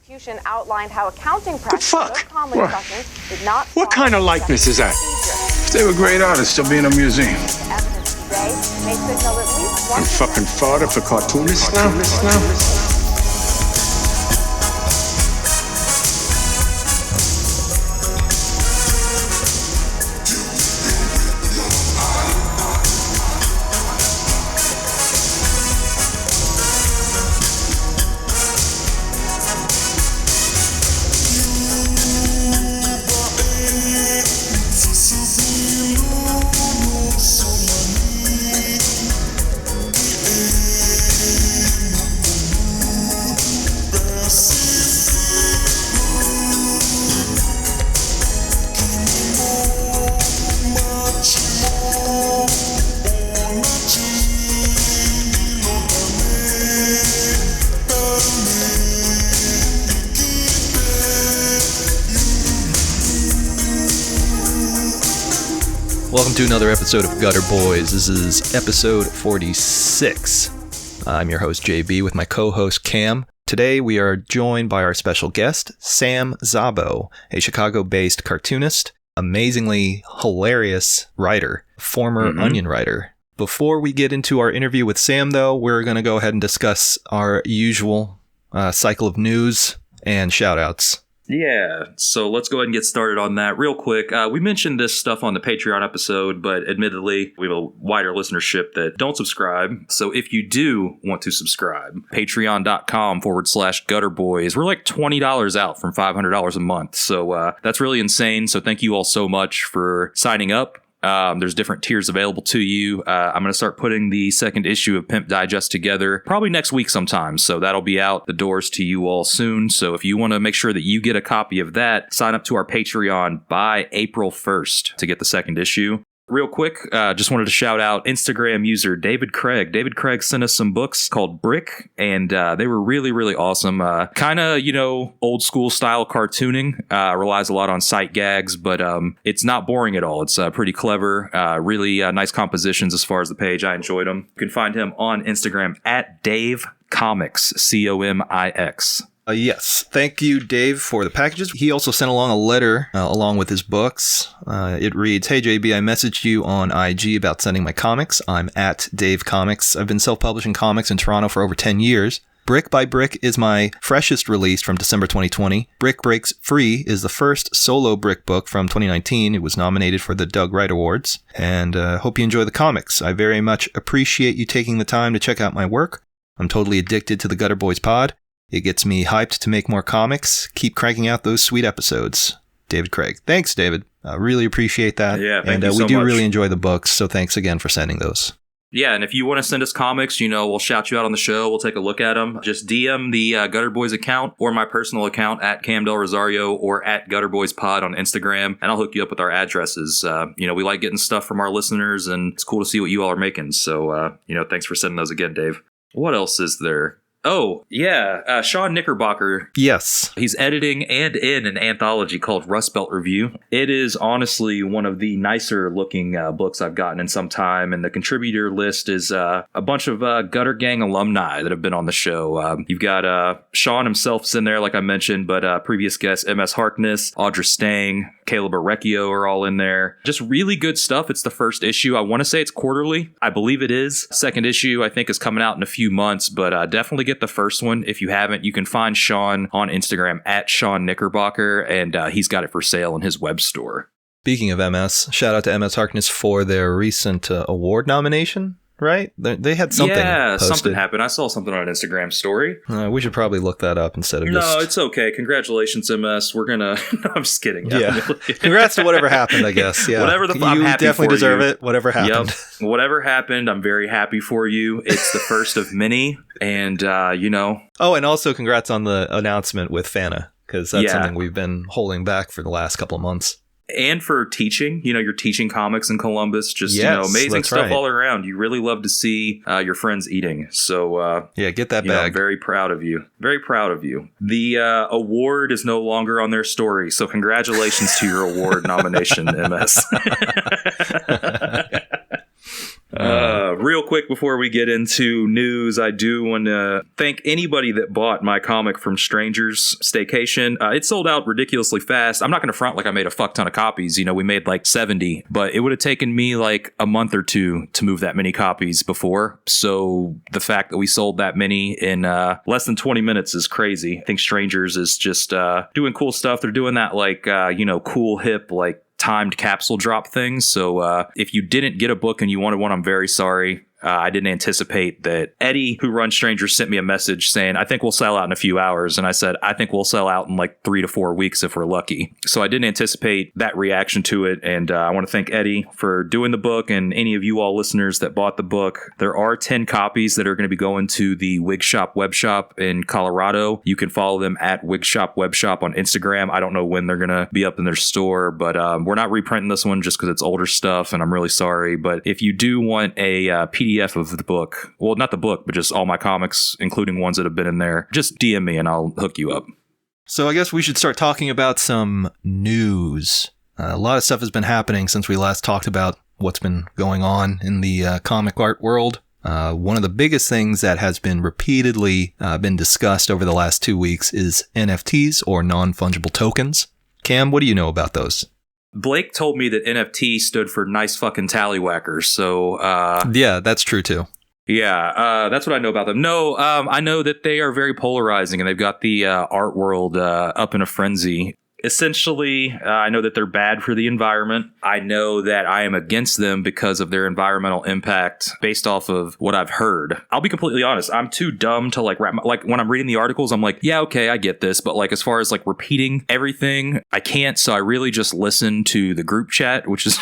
prosecution outlined how accounting practices fuck? of common questions did not. What kind of likeness is that? If they were great artists, they'll be in a museum. Evidence today may signal at least one. I'm fucking fodder for cartoonists now. Welcome to another episode of Gutter Boys. This is episode 46. I'm your host, JB, with my co-host, Cam. Today, we are joined by our special guest, Sam Szabo, a Chicago-based cartoonist, amazingly hilarious writer, former Onion writer. Before we get into our interview with Sam, though, we're going to go ahead and discuss our usual cycle of news and shout-outs. Yeah, so let's go ahead and get started on that real quick. We mentioned this stuff on the Patreon episode, but admittedly, we have a wider listenership that don't subscribe. So if you do want to subscribe, patreon.com/gutterboys. We're like $20 out from $500 a month. So that's really insane. So thank you all so much for signing up. There's different tiers available to you. I'm going to start putting the second issue of Pimp Digest together probably next week sometime. So that'll be out the doors to you all soon. So if you want to make sure that you get a copy of that, sign up to our Patreon by April 1st to get the second issue. Real quick, just wanted to shout out Instagram user David Craig. David Craig sent us some books called Brick, and they were really, really awesome. Kind of, old school style cartooning. Relies a lot on sight gags, but it's not boring at all. It's pretty clever. Really nice compositions as far as the page. I enjoyed them. You can find him on Instagram at Dave Comics, Comix. Yes. Thank you, Dave, for the packages. He also sent along a letter along with his books. It reads, "Hey, JB, I messaged you on IG about sending my comics. I'm at Dave Comics. I've been self-publishing comics in Toronto for over 10 years. Brick by Brick is my freshest release from December 2020. Brick Breaks Free is the first solo Brick book from 2019. It was nominated for the Doug Wright Awards. And hope you enjoy the comics. I very much appreciate you taking the time to check out my work. I'm totally addicted to the Gutter Boys pod. It gets me hyped to make more comics. Keep cranking out those sweet episodes." David Craig. Thanks, David. I really appreciate that. Yeah, thank you so we do much. really enjoy the books, so thanks again for sending those. Yeah, and if you want to send us comics, we'll shout you out on the show. We'll take a look at them. Just DM the Gutter Boys account or my personal account at Cam Del Rosario or at Gutter Boys Pod on Instagram, and I'll hook you up with our addresses. We like getting stuff from our listeners, and it's cool to see what you all are making. So, thanks for sending those again, Dave. What else is there? Oh, yeah, Sean Knickerbocker. Yes. He's editing and in an anthology called Rust Belt Review. It is honestly one of the nicer looking books I've gotten in some time, and the contributor list is a bunch of Gutter Gang alumni that have been on the show. You've got Sean himself's in there, like I mentioned, but previous guests MS Harkness, Audra Stang, Caleb Arecchio are all in there. Just really good stuff. It's the first issue. I want to say it's quarterly. I believe it is. Second issue, I think, is coming out in a few months, but definitely get the first one. If you haven't, you can find Sean on Instagram at Sean Knickerbocker, and he's got it for sale in his web store. Speaking of MS, shout out to MS Harkness for their recent award nomination. Right? They had something posted. Something happened. I saw something on an Instagram story. We should probably look that up instead of just... No, it's okay. Congratulations, MS. We're gonna... No, I'm just kidding. Yeah. Congrats to whatever happened, I guess. Yeah. Whatever I'm happy definitely for deserve you. It. Whatever happened. Yep. Whatever happened, I'm very happy for you. It's the first of many, and Oh, and also congrats on the announcement with Fana, because that's something we've been holding back for the last couple of months. And for teaching, you're teaching comics in Columbus, just, amazing stuff all around. You really love to see your friends eating. So, get that bag. Very proud of you. Very proud of you. The award is no longer on their story. So congratulations to your award nomination, MS. Real quick before we get into news, I do want to thank anybody that bought my comic from Strangers Staycation. It sold out ridiculously fast. I'm not going to front like I made a fuck ton of copies. You know, we made like 70, but it would have taken me like a month or two to move that many copies before. So the fact that we sold that many in less than 20 minutes is crazy. I think Strangers is just doing cool stuff. They're doing that like, cool, hip, like timed capsule drop things. So if you didn't get a book and you wanted one, I'm very sorry. I didn't anticipate that. Eddie, who runs Strangers, sent me a message saying, I think we'll sell out in a few hours. And I said, I think we'll sell out in like 3 to 4 weeks if we're lucky. So I didn't anticipate that reaction to it. And I want to thank Eddie for doing the book and any of you all listeners that bought the book. There are 10 copies that are going to be going to the Wig Shop web shop in Colorado. You can follow them at Wig Shop web shop on Instagram. I don't know when they're going to be up in their store, but we're not reprinting this one just because it's older stuff. And I'm really sorry. But if you do want a PDF of the book, well, not the book, but just all my comics, including ones that have been in there, just DM me and I'll hook you up. So I guess we should start talking about some news. A lot of stuff has been happening since we last talked about what's been going on in the comic art world. One of the biggest things that has been repeatedly been discussed over the last 2 weeks is NFTs, or non-fungible tokens. Cam, what do you know about those? Blake told me that NFT stood for nice fucking tallywhackers. So, yeah, that's true too. Yeah, that's what I know about them. No, I know that they are very polarizing and they've got the art world up in a frenzy. Essentially, I know that they're bad for the environment. I know that I am against them because of their environmental impact based off of what I've heard. I'll be completely honest. I'm too dumb to like when I'm reading the articles, I'm like, yeah, okay, I get this. But like, as far as like repeating everything, I can't. So I really just listen to the group chat, which is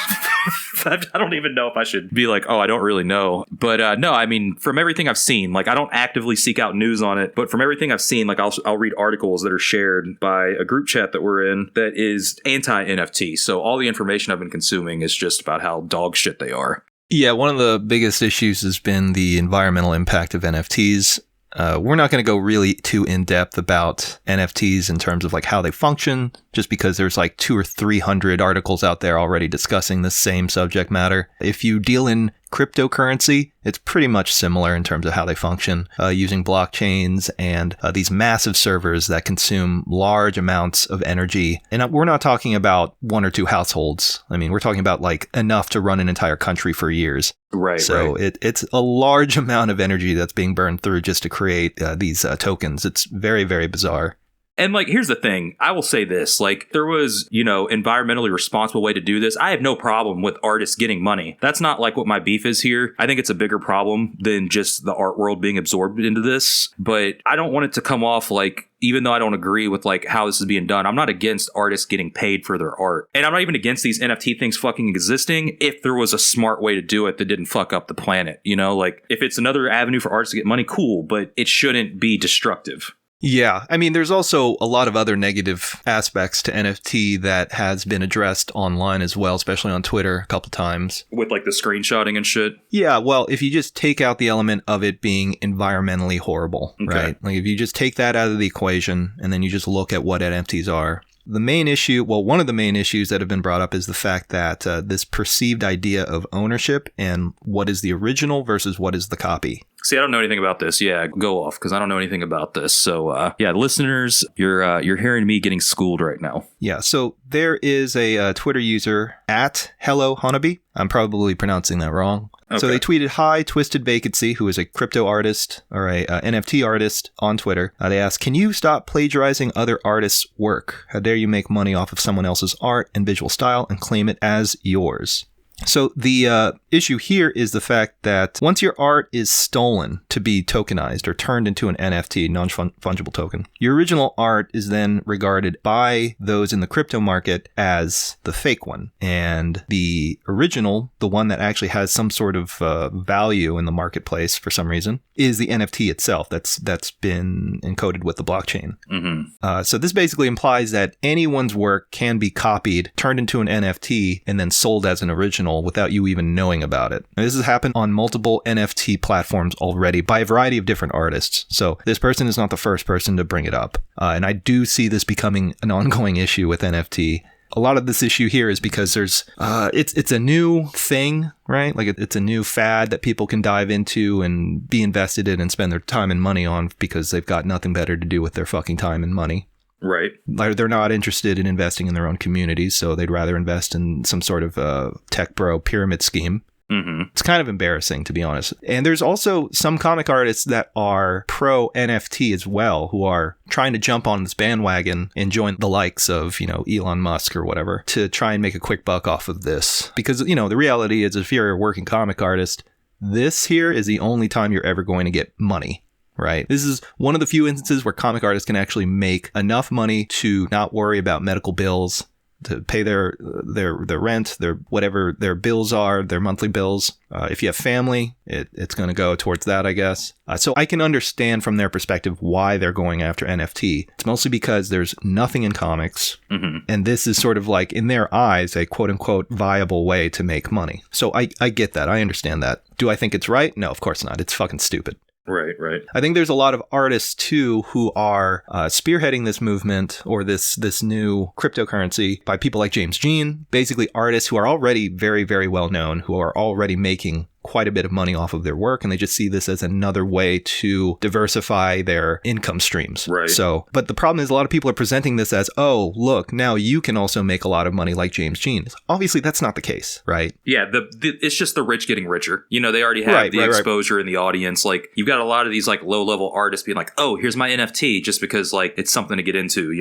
I don't even know if I should be like, oh, I don't really know. But no, I mean, from everything I've seen, like I don't actively seek out news on it. But from everything I've seen, like I'll read articles that are shared by a group chat that we're in that is anti-NFT. So all the information I've been consuming is just about how dog shit they are. Yeah, one of the biggest issues has been the environmental impact of NFTs. We're not going to go really too in-depth about NFTs in terms of like how they function, just because there's like 200 or 300 articles out there already discussing the same subject matter. If you deal in cryptocurrency, it's pretty much similar in terms of how they function, using blockchains and these massive servers that consume large amounts of energy. And we're not talking about 1 or 2 households. I mean, we're talking about like enough to run an entire country for years. Right. So right. It's a large amount of energy that's being burned through just to create these tokens. It's very, very bizarre. And like, here's the thing. I will say this, like there was, environmentally responsible way to do this. I have no problem with artists getting money. That's not like what my beef is here. I think it's a bigger problem than just the art world being absorbed into this. But I don't want it to come off like, even though I don't agree with like how this is being done, I'm not against artists getting paid for their art. And I'm not even against these NFT things fucking existing if there was a smart way to do it that didn't fuck up the planet. Like if it's another avenue for artists to get money, cool, but it shouldn't be destructive. Yeah, I mean, there's also a lot of other negative aspects to NFT that has been addressed online as well, especially on Twitter a couple times. With like the screenshotting and shit? Yeah, well, if you just take out the element of it being environmentally horrible, okay, right? Like if you just take that out of the equation and then you just look at what NFTs are. The main issue, well, one of the main issues that have been brought up is the fact that this perceived idea of ownership and what is the original versus what is the copy. See, I don't know anything about this. Yeah, go off, because I don't know anything about this. So, yeah, listeners, you're hearing me getting schooled right now. Yeah, so there is a Twitter user at Hello Honaby. I'm probably pronouncing that wrong. Okay. So they tweeted, "Hi, Twisted Vacancy," who is a crypto artist or a NFT artist on Twitter. They asked, "Can you stop plagiarizing other artists' work? How dare you make money off of someone else's art and visual style and claim it as yours?" So the issue here is the fact that once your art is stolen to be tokenized or turned into an NFT, non-fungible token, your original art is then regarded by those in the crypto market as the fake one. And the original, the one that actually has some sort of value in the marketplace for some reason, is the NFT itself that's been encoded with the blockchain. Mm-hmm. So this basically implies that anyone's work can be copied, turned into an NFT, and then sold as an original without you even knowing about it. And this has happened on multiple NFT platforms already by a variety of different artists. So this person is not the first person to bring it up. And I do see this becoming an ongoing issue with NFT. a lot of this issue here is because there's it's a new thing, right? Like it's a new fad that people can dive into and be invested in and spend their time and money on because they've got nothing better to do with their fucking time and money. Right. They're not interested in investing in their own communities, so they'd rather invest in some sort of tech bro pyramid scheme. Mm-hmm. It's kind of embarrassing, to be honest. And there's also some comic artists that are pro NFT as well, who are trying to jump on this bandwagon and join the likes of, Elon Musk or whatever to try and make a quick buck off of this. Because, the reality is if you're a working comic artist, this here is the only time you're ever going to get money. Right. This is one of the few instances where comic artists can actually make enough money to not worry about medical bills, to pay their rent, their whatever their bills are, their monthly bills. If you have family, it's going to go towards that, I guess. So I can understand from their perspective why they're going after NFT. It's mostly because there's nothing in comics. Mm-hmm. And this is sort of like, in their eyes, a quote unquote viable way to make money. So I get that. I understand that. Do I think it's right? No, of course not. It's fucking stupid. Right. I think there's a lot of artists, too, who are spearheading this movement or this new cryptocurrency by people like James Jean, basically artists who are already very, very well known, who are already making quite a bit of money off of their work, and they just see this as another way to diversify their income streams. Right. So, but the problem is a lot of people are presenting this as, oh, look, now you can also make a lot of money like James Jean. Obviously, that's not the case, right? Yeah, it's just the rich getting richer. They already have the exposure in the audience. Like, you've got a lot of these like low-level artists being like, oh, here's my NFT, just because like it's something to get into,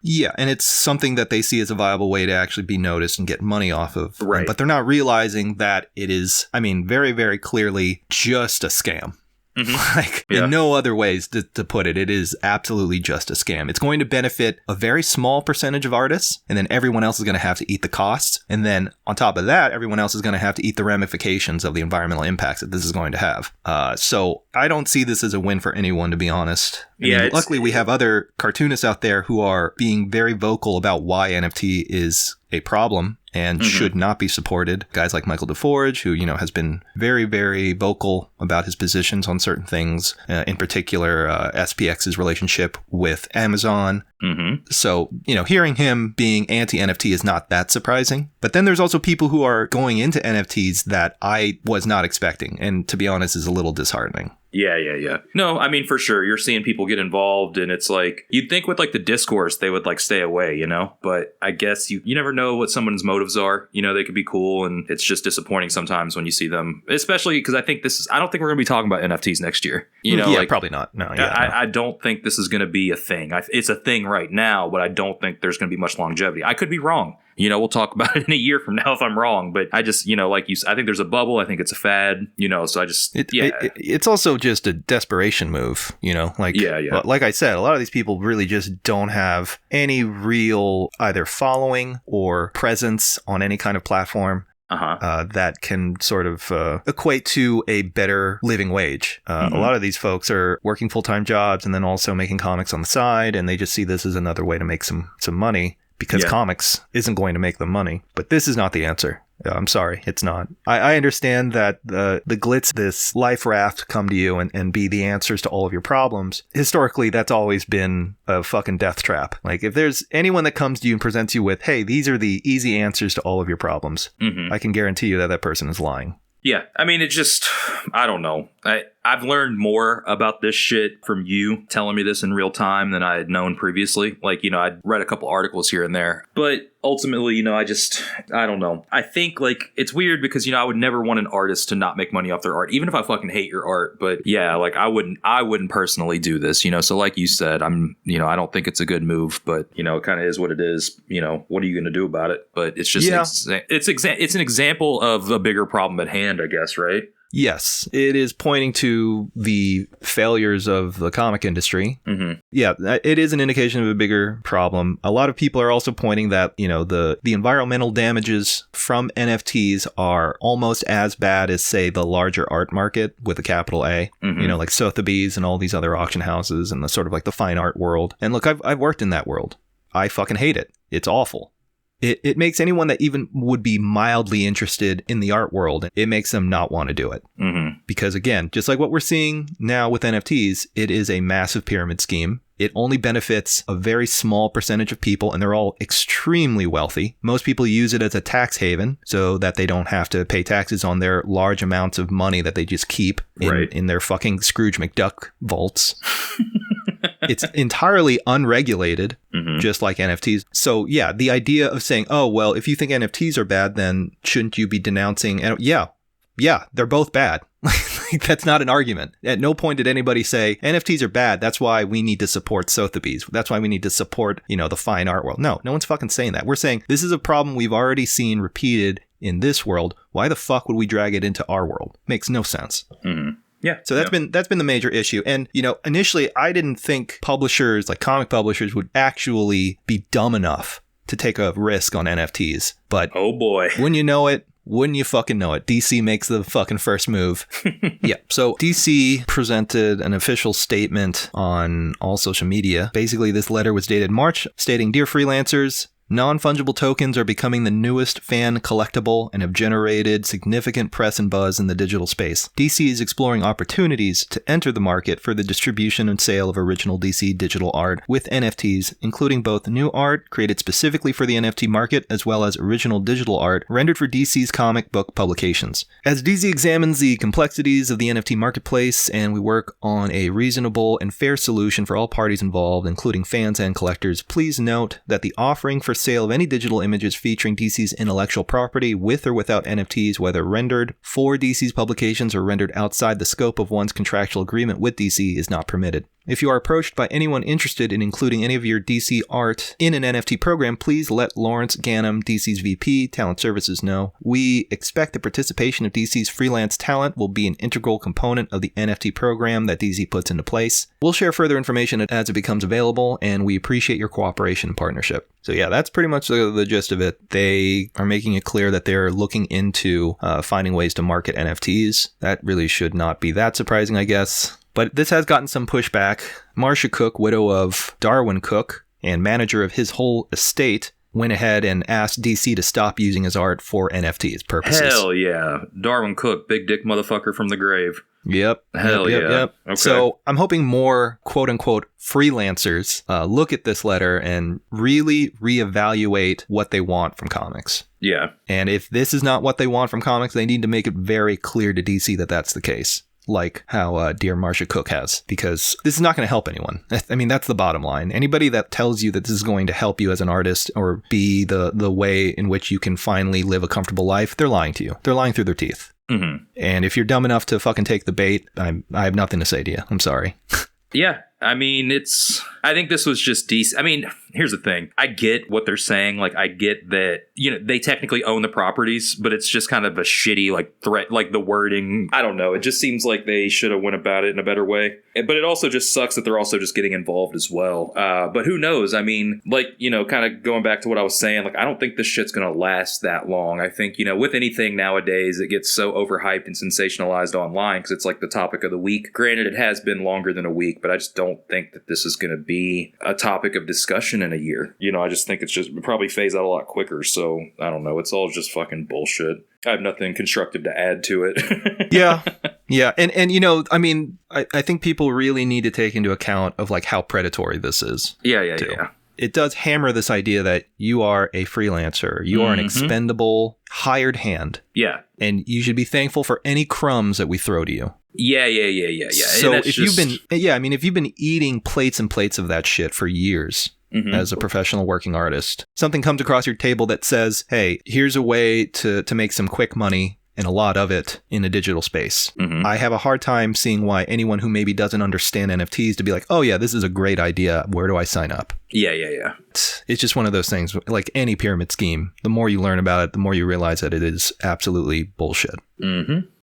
Yeah, and it's something that they see as a viable way to actually be noticed and get money off of. Right. But they're not realizing that it is, very, very clearly just a scam. Mm-hmm. In no other ways to put it, it is absolutely just a scam. It's going to benefit a very small percentage of artists, and then everyone else is going to have to eat the costs. And then on top of that, everyone else is going to have to eat the ramifications of the environmental impacts that this is going to have. So I don't see this as a win for anyone, to be honest. Luckily, we have other cartoonists out there who are being very vocal about why NFT is a problem and should not be supported. Guys like Michael DeForge, who, has been very, very vocal about his positions on certain things, in particular, SPX's relationship with Amazon. Mm-hmm. So, hearing him being anti-NFT is not that surprising. But then there's also people who are going into NFTs that I was not expecting, and to be honest, is a little disheartening. Yeah. No, for sure. You're seeing people get involved, and it's like, you'd think with like the discourse, they would like stay away, but I guess you never know what someone's motives are. They could be cool, and it's just disappointing sometimes when you see them, especially because I don't think we're going to be talking about NFTs next year. Probably not. No, I don't think this is going to be a thing. It's a thing right now, but I don't think there's going to be much longevity. I could be wrong. We'll talk about it in a year from now if I'm wrong. But I just, like you said, I think there's a bubble. I think it's a fad, so I just, it's also just a desperation move, like, like I said, a lot of these people really just don't have any real either following or presence on any kind of platform. That can sort of equate to a better living wage. A lot of these folks are working full-time jobs and then also making comics on the side, and they just see this as another way to make some money. Because comics isn't going to make them money. But this is not the answer. I'm sorry, it's not. I understand that the glitz, this life raft, come to you and be the answers to all of your problems. Historically, that's always been a fucking death trap. Like, if there's anyone that comes to you and presents you with, hey, these are the easy answers to all of your problems, I can guarantee you that person is lying. Yeah, it just, I don't know. I've learned more about this shit from you telling me this in real time than I had known previously. Like, I'd read a couple articles here and there. But ultimately, I don't know. I think, like, it's weird because, I would never want an artist to not make money off their art, even if I fucking hate your art. But yeah, like, I wouldn't personally do this, So like you said, I don't think it's a good move, but, it kind of is what it is. What are you going to do about it? But it's just, it's an example of a bigger problem at hand, I guess, right? Yes, it is pointing to the failures of the comic industry. Mm-hmm. Yeah, it is an indication of a bigger problem. A lot of people are also pointing that, the environmental damages from NFTs are almost as bad as, say, the larger art market with a capital A, like Sotheby's and all these other auction houses and the sort of like the fine art world. And look, I've worked in that world. I fucking hate it. It's awful. It makes anyone that even would be mildly interested in the art world, it makes them not want to do it. Mm-hmm. Because again, just like what we're seeing now with NFTs, it is a massive pyramid scheme. It only benefits a very small percentage of people, and they're all extremely wealthy. Most people use it as a tax haven so that they don't have to pay taxes on their large amounts of money that they just keep in their fucking Scrooge McDuck vaults. It's entirely unregulated, just like NFTs. So yeah, the idea of saying, oh, well, if you think NFTs are bad, then shouldn't you be denouncing? Yeah, they're both bad. That's not an argument. At no point did anybody say NFTs are bad. That's why we need to support Sotheby's. That's why we need to support, the fine art world. No one's fucking saying that. We're saying this is a problem we've already seen repeated in this world. Why the fuck would we drag it into our world? Makes no sense. Mm-hmm. Yeah. So that's been the major issue. And, initially I didn't think publishers, like comic publishers, would actually be dumb enough to take a risk on NFTs. But oh boy, wouldn't you fucking know it? DC makes the fucking first move. Yeah. So DC presented an official statement on all social media. Basically, this letter was dated March, stating, "Dear freelancers, non-fungible tokens are becoming the newest fan collectible and have generated significant press and buzz in the digital space. DC is exploring opportunities to enter the market for the distribution and sale of original DC digital art with NFTs, including both new art created specifically for the NFT market as well as original digital art rendered for DC's comic book publications. As DC examines the complexities of the NFT marketplace and we work on a reasonable and fair solution for all parties involved, including fans and collectors, please note that the offering for sale of any digital images featuring DC's intellectual property with or without NFTs, whether rendered for DC's publications or rendered outside the scope of one's contractual agreement with DC, is not permitted. If you are approached by anyone interested in including any of your DC art in an NFT program, please let Lawrence Gannam, DC's VP, Talent Services, know. We expect the participation of DC's freelance talent will be an integral component of the NFT program that DC puts into place. We'll share further information as it becomes available, and we appreciate your cooperation and partnership." So yeah, that's pretty much the gist of it. They are making it clear that they're looking into finding ways to market NFTs. That really should not be that surprising, I guess. But this has gotten some pushback. Marcia Cook, widow of Darwin Cook and manager of his whole estate, went ahead and asked DC to stop using his art for NFTs purposes. Hell yeah. Darwin Cook, big dick motherfucker from the grave. Yep. Hell yeah. Okay. So I'm hoping more quote unquote freelancers look at this letter and really reevaluate what they want from comics. Yeah. And if this is not what they want from comics, they need to make it very clear to DC that that's the case. Like how dear Marcia Cook has, because this is not going to help anyone. I mean, that's the bottom line. Anybody that tells you that this is going to help you as an artist or be the way in which you can finally live a comfortable life, they're lying to you. They're lying through their teeth. Mm-hmm. And if you're dumb enough to fucking take the bait, I have nothing to say to you. I'm sorry. Yeah. I mean, I think this was just decent. I mean, here's the thing. I get what they're saying. Like, I get that, they technically own the properties, but it's just kind of a shitty, threat, the wording. I don't know. It just seems like they should have went about it in a better way. But it also just sucks that they're also just getting involved as well. But who knows? I mean, kind of going back to what I was saying, I don't think this shit's going to last that long. I think, with anything nowadays, it gets so overhyped and sensationalized online because it's the topic of the week. Granted, it has been longer than a week, but I just don't think that this is going to be a topic of discussion in a year. I just think it probably phase out a lot quicker. So I don't know. It's all just fucking bullshit. I have nothing constructive to add to it. Yeah. Yeah. And I mean, I think people really need to take into account of how predatory this is. Yeah. It does hammer this idea that you are a freelancer. You are an expendable hired hand. Yeah. And you should be thankful for any crumbs that we throw to you. Yeah. So if you've been eating plates and plates of that shit for years as a professional working artist, something comes across your table that says, hey, here's a way to make some quick money and a lot of it in a digital space. I have a hard time seeing why anyone who maybe doesn't understand NFTs to be like, oh yeah, this is a great idea. Where do I sign up? Yeah. It's just one of those things, like any pyramid scheme. The more you learn about it, the more you realize that it is absolutely bullshit.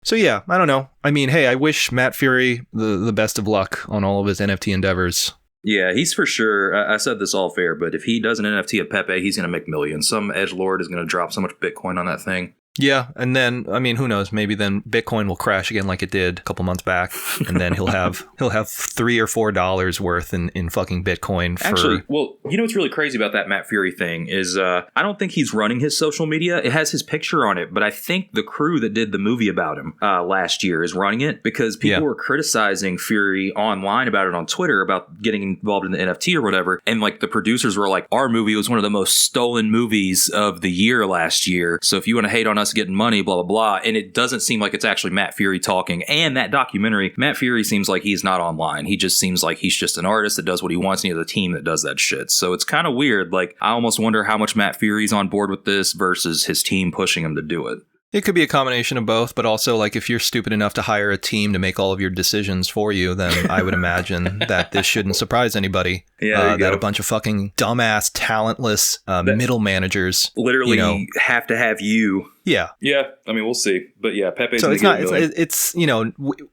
So yeah, I don't know. I mean, hey, I wish Matt Fury the best of luck on all of his NFT endeavors. Yeah, he's for sure. I said this all fair, but if he does an NFT of Pepe, he's going to make millions. Some edgelord is going to drop so much Bitcoin on that thing. Yeah, and then I mean, who knows? Maybe then Bitcoin will crash again like it did a couple months back, and then he'll have $3 or $4 worth in fucking Bitcoin. Actually, well, you know what's really crazy about that Matt Fury thing is I don't think he's running his social media. It has his picture on it, but I think the crew that did the movie about him last year is running it because people were criticizing Fury online about it on Twitter about getting involved in the NFT or whatever, and like the producers were like, "Our movie was one of the most stolen movies of the year last year, so if you want to hate on us getting money, blah blah blah." And it doesn't seem like it's actually Matt Fury talking. And that documentary, Matt Fury seems like he's not online. He just seems like he's just an artist that does what he wants, and he has a team that does that shit. So it's kind of weird. Like, I almost wonder how much Matt Fury's on board with this versus his team pushing him to do it. It could be a combination of both, but also, like, if you're stupid enough to hire a team to make all of your decisions for you, then I would imagine that this shouldn't surprise anybody. Yeah, that a bunch of fucking dumbass, talentless middle managers literally have to have you. Yeah. Yeah. I mean, we'll see. But yeah, Pepe's so it's not, it's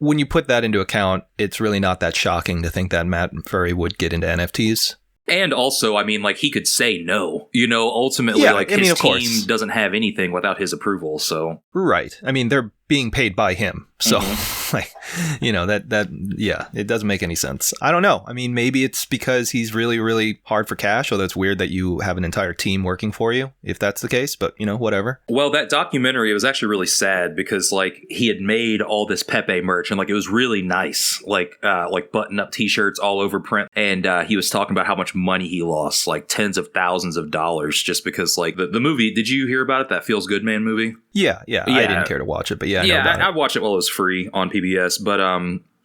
when you put that into account, it's really not that shocking to think that Matt Fury would get into NFTs. And also, I mean, like, he could say no. Ultimately, his team doesn't have anything without his approval, so... Right. I mean, they're being paid by him. So, it doesn't make any sense. I don't know. I mean, maybe it's because he's really, really hard for cash, although it's weird that you have an entire team working for you, if that's the case, but, whatever. Well, that documentary, it was actually really sad because, like, he had made all this Pepe merch, and, like, it was really nice, like button-up t-shirts all over print, and he was talking about how much money he lost, like tens of thousands of dollars, just because, like, the movie, did you hear about it, that Feels Good Man movie? Yeah, I didn't care to watch it, but I'd watch it while it was free on PBS, but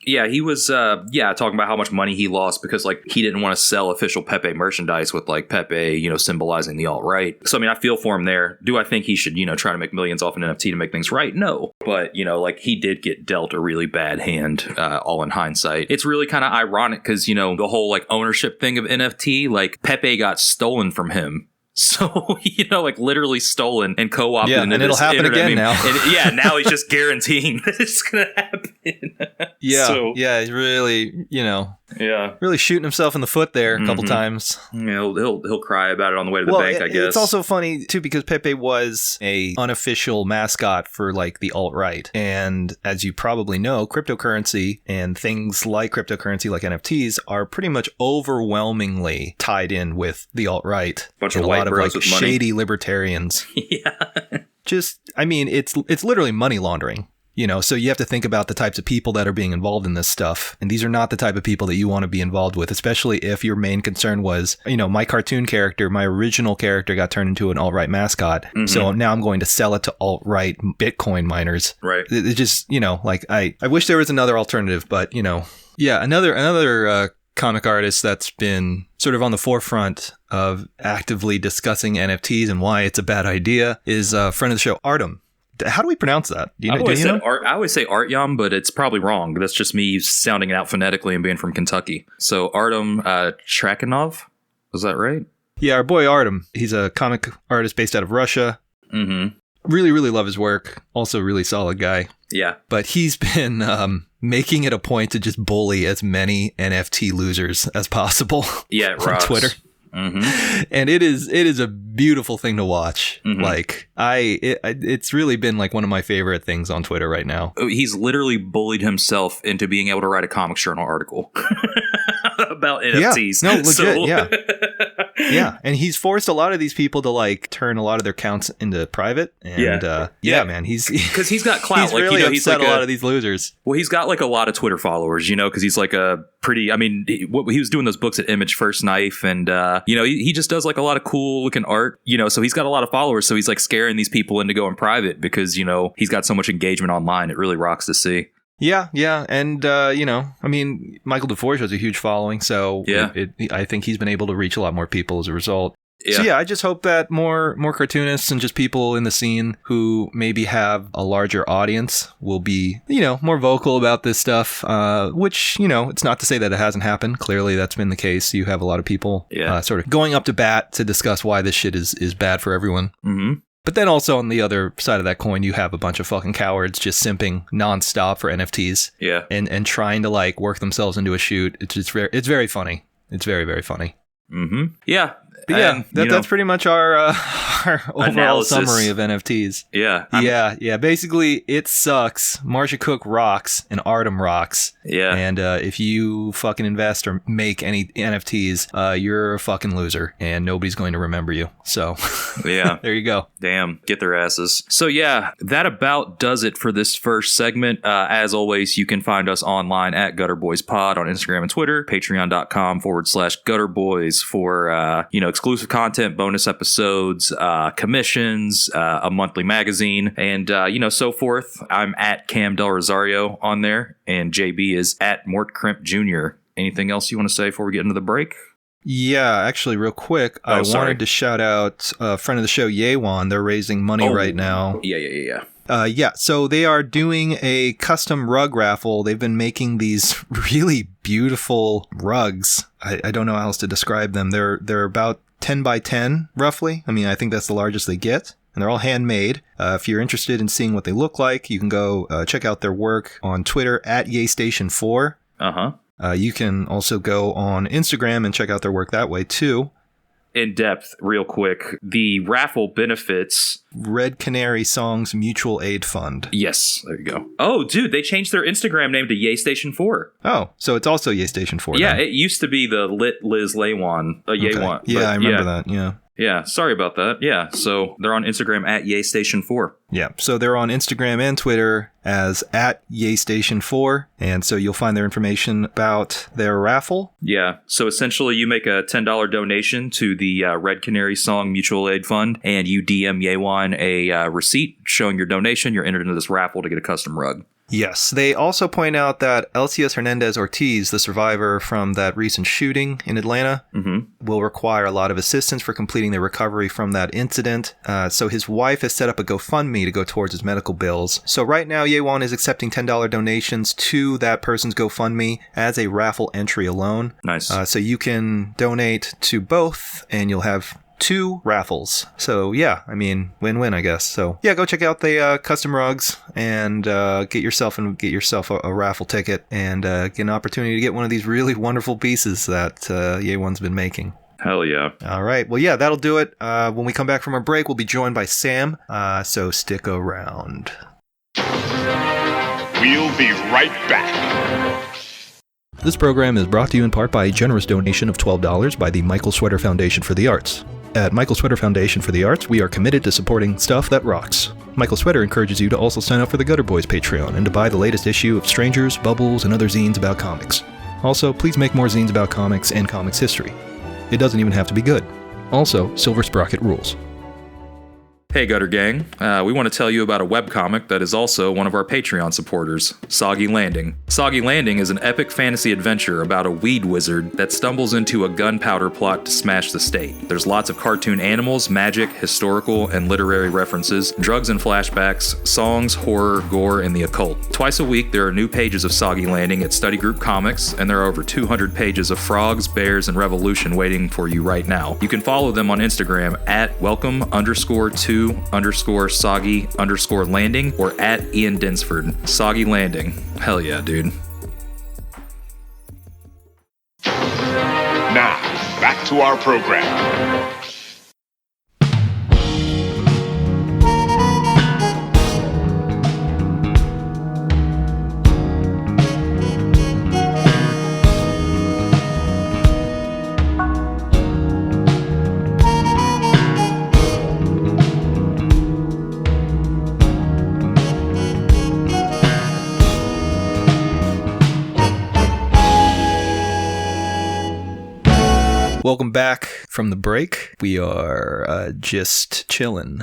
he was talking about how much money he lost because, like, he didn't want to sell official Pepe merchandise with, like, Pepe, symbolizing the alt-right. So, I mean, I feel for him there. Do I think he should, try to make millions off an NFT to make things right? No. But, like, he did get dealt a really bad hand, all in hindsight. It's really kind of ironic because, the whole, like, ownership thing of NFT, like, Pepe got stolen from him. So, like, literally stolen and co-opted. Yeah, and it'll happen again now. And, now he's just guaranteeing that it's going to happen. Yeah, he's really, really shooting himself in the foot there a couple times. Yeah, he'll cry about it on the way to the bank, I guess. It's also funny, too, because Pepe was a unofficial mascot for, like, the alt-right. And as you probably know, cryptocurrency and things like cryptocurrency, like NFTs, are pretty much overwhelmingly tied in with the alt-right. Bunch of white bros with money. Shady libertarians. Yeah. It's literally money laundering. So you have to think about the types of people that are being involved in this stuff. And these are not the type of people that you want to be involved with, especially if your main concern was, my cartoon character, my original character got turned into an alt-right mascot. Mm-hmm. So now I'm going to sell it to alt-right Bitcoin miners. Right. It just, I wish there was another alternative, but, another comic artist that's been sort of on the forefront of actively discussing NFTs and why it's a bad idea is a friend of the show, Artem. How do we pronounce that? I always say Artyom, but it's probably wrong. That's just me sounding it out phonetically and being from Kentucky. So Artem Trakhanov, is that right? Yeah, our boy Artem. He's a comic artist based out of Russia. Mm-hmm. Really, really love his work. Also, really solid guy. Yeah. But he's been making it a point to just bully as many NFT losers as possible on Twitter. Mm-hmm. And it is a beautiful thing to watch. Mm-hmm. Like it's really been like one of my favorite things on Twitter right now. He's literally bullied himself into being able to write a Comics Journal article about NFTs. Yeah, no, legit, yeah, and he's forced a lot of these people to like turn a lot of their accounts into private. And man, because he's got clout. He's really upset a lot of these losers. Well, he's got like a lot of Twitter followers, because he's like a pretty. I mean, he was doing those books at Image First Knife, and he just does like a lot of cool looking art. So he's got a lot of followers. So he's like scaring these people into going private because he's got so much engagement online. It really rocks to see. Yeah, and I mean, Michael DeForge has a huge following, so I think he's been able to reach a lot more people as a result. Yeah. So I just hope that more cartoonists and just people in the scene who maybe have a larger audience will be, more vocal about this stuff, which, it's not to say that it hasn't happened. Clearly that's been the case. You have a lot of people sort of going up to bat to discuss why this shit is bad for everyone. Mm-hmm. But then also on the other side of that coin, you have a bunch of fucking cowards just simping nonstop for NFTs. Yeah. And trying to like work themselves into a shoot. It's very funny. It's very, very funny. Mm-hmm. Yeah. But yeah, And, that's pretty much our overall Analysis. summary of NFTs. Yeah. Yeah. Basically, it sucks. Marcia Cook rocks and Artem rocks. Yeah. And if you fucking invest or make any NFTs, you're a fucking loser and nobody's going to remember you. So Yeah. there you go. Damn, get their asses. So yeah, that about does it for this first segment. As always, you can find us online at Gutter Boys Pod on Instagram and Twitter, patreon.com/Gutter Boys for, exclusive content, bonus episodes, commissions, a monthly magazine, and, so forth. I'm at Cam Del Rosario on there, and JB is at Mort Crimp Jr. Anything else you want to say before we get into the break? Yeah, actually, real quick, I sorry. wanted to shout out a friend of the show, Yewan. They're raising money right now. Yeah. So they are doing a custom rug raffle. They've been making these really beautiful rugs. I don't know how else to describe them. They're about 10 by 10, roughly. I mean, I think that's the largest they get. And they're all handmade. If you're interested in seeing what they look like, you can go check out their work on Twitter at YayStation4. Uh-huh. You can also go on Instagram and check out their work that way, too. In depth, real quick, the raffle benefits Red Canary Songs Mutual Aid Fund. Yes, there you go. Oh, dude, they changed their Instagram name to YayStation4. Oh, so it's also YayStation4. Yeah, then. it used to be the Lit Liz Laywan. Yaywan. Yeah, but I remember that. Yeah. Yeah, sorry about that. Yeah, so they're on Instagram at YayStation4. Yeah, so they're on Instagram and Twitter as at YayStation4, and so you'll find their information about their raffle. Yeah, so essentially you make a $10 donation to the Red Canary Song Mutual Aid Fund, and you DM Yaywan a receipt showing your donation. You're entered into this raffle to get a custom rug. Yes, they also point out that Elcias Hernandez Ortiz, the survivor from that recent shooting in Atlanta, will require a lot of assistance for completing the recovery from that incident. So his wife has set up a GoFundMe to go towards his medical bills. So right now, Yewan is accepting $10 donations to that person's GoFundMe as a raffle entry alone. Nice. So you can donate to both, and you'll have 2 raffles. So yeah, I mean, win-win, I guess. So yeah, go check out the custom rugs and get yourself a raffle ticket and get an opportunity to get one of these really wonderful pieces that Yewan's been making. Hell yeah. All right. Well, yeah, that'll do it. When we come back from our break, we'll be joined by Sam. So stick around. We'll be right back. This program is brought to you in part by a generous donation of $12 by the Michael Sweater Foundation for the Arts. At Michael Sweater Foundation for the Arts, we are committed to supporting stuff that rocks. Michael Sweater encourages you to also sign up for the Gutter Boys Patreon and to buy the latest issue of Strangers, Bubbles, and other zines about comics. Also, please make more zines about comics and comics history. It doesn't even have to be good. Also, Silver Sprocket rules. Hey Gutter Gang, we want to tell you about a webcomic that is also one of our Patreon supporters, Soggy Landing. Soggy Landing is an epic fantasy adventure about a weed wizard that stumbles into a gunpowder plot to smash the state. There's lots of cartoon animals, magic, historical, and literary references, drugs and flashbacks, songs, horror, gore, and the occult. Twice a week, there are new pages of Soggy Landing at Study Group Comics, and there are over 200 pages of frogs, bears, and revolution waiting for you right now. You can follow them on Instagram at welcome_to_soggy_landing or at Ian Dinsford. Soggy Landing. Hell yeah, dude. Now, back to our program. Welcome back from the break. We are just chilling.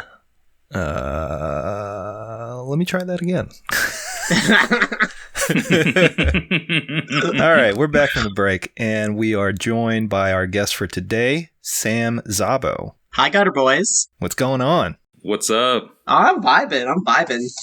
Let me try that again. All right, we're back from the break, and we are joined by our guest for today, Sam Szabo. Hi, Gutter Boys. What's going on? What's up? Oh, I'm vibing.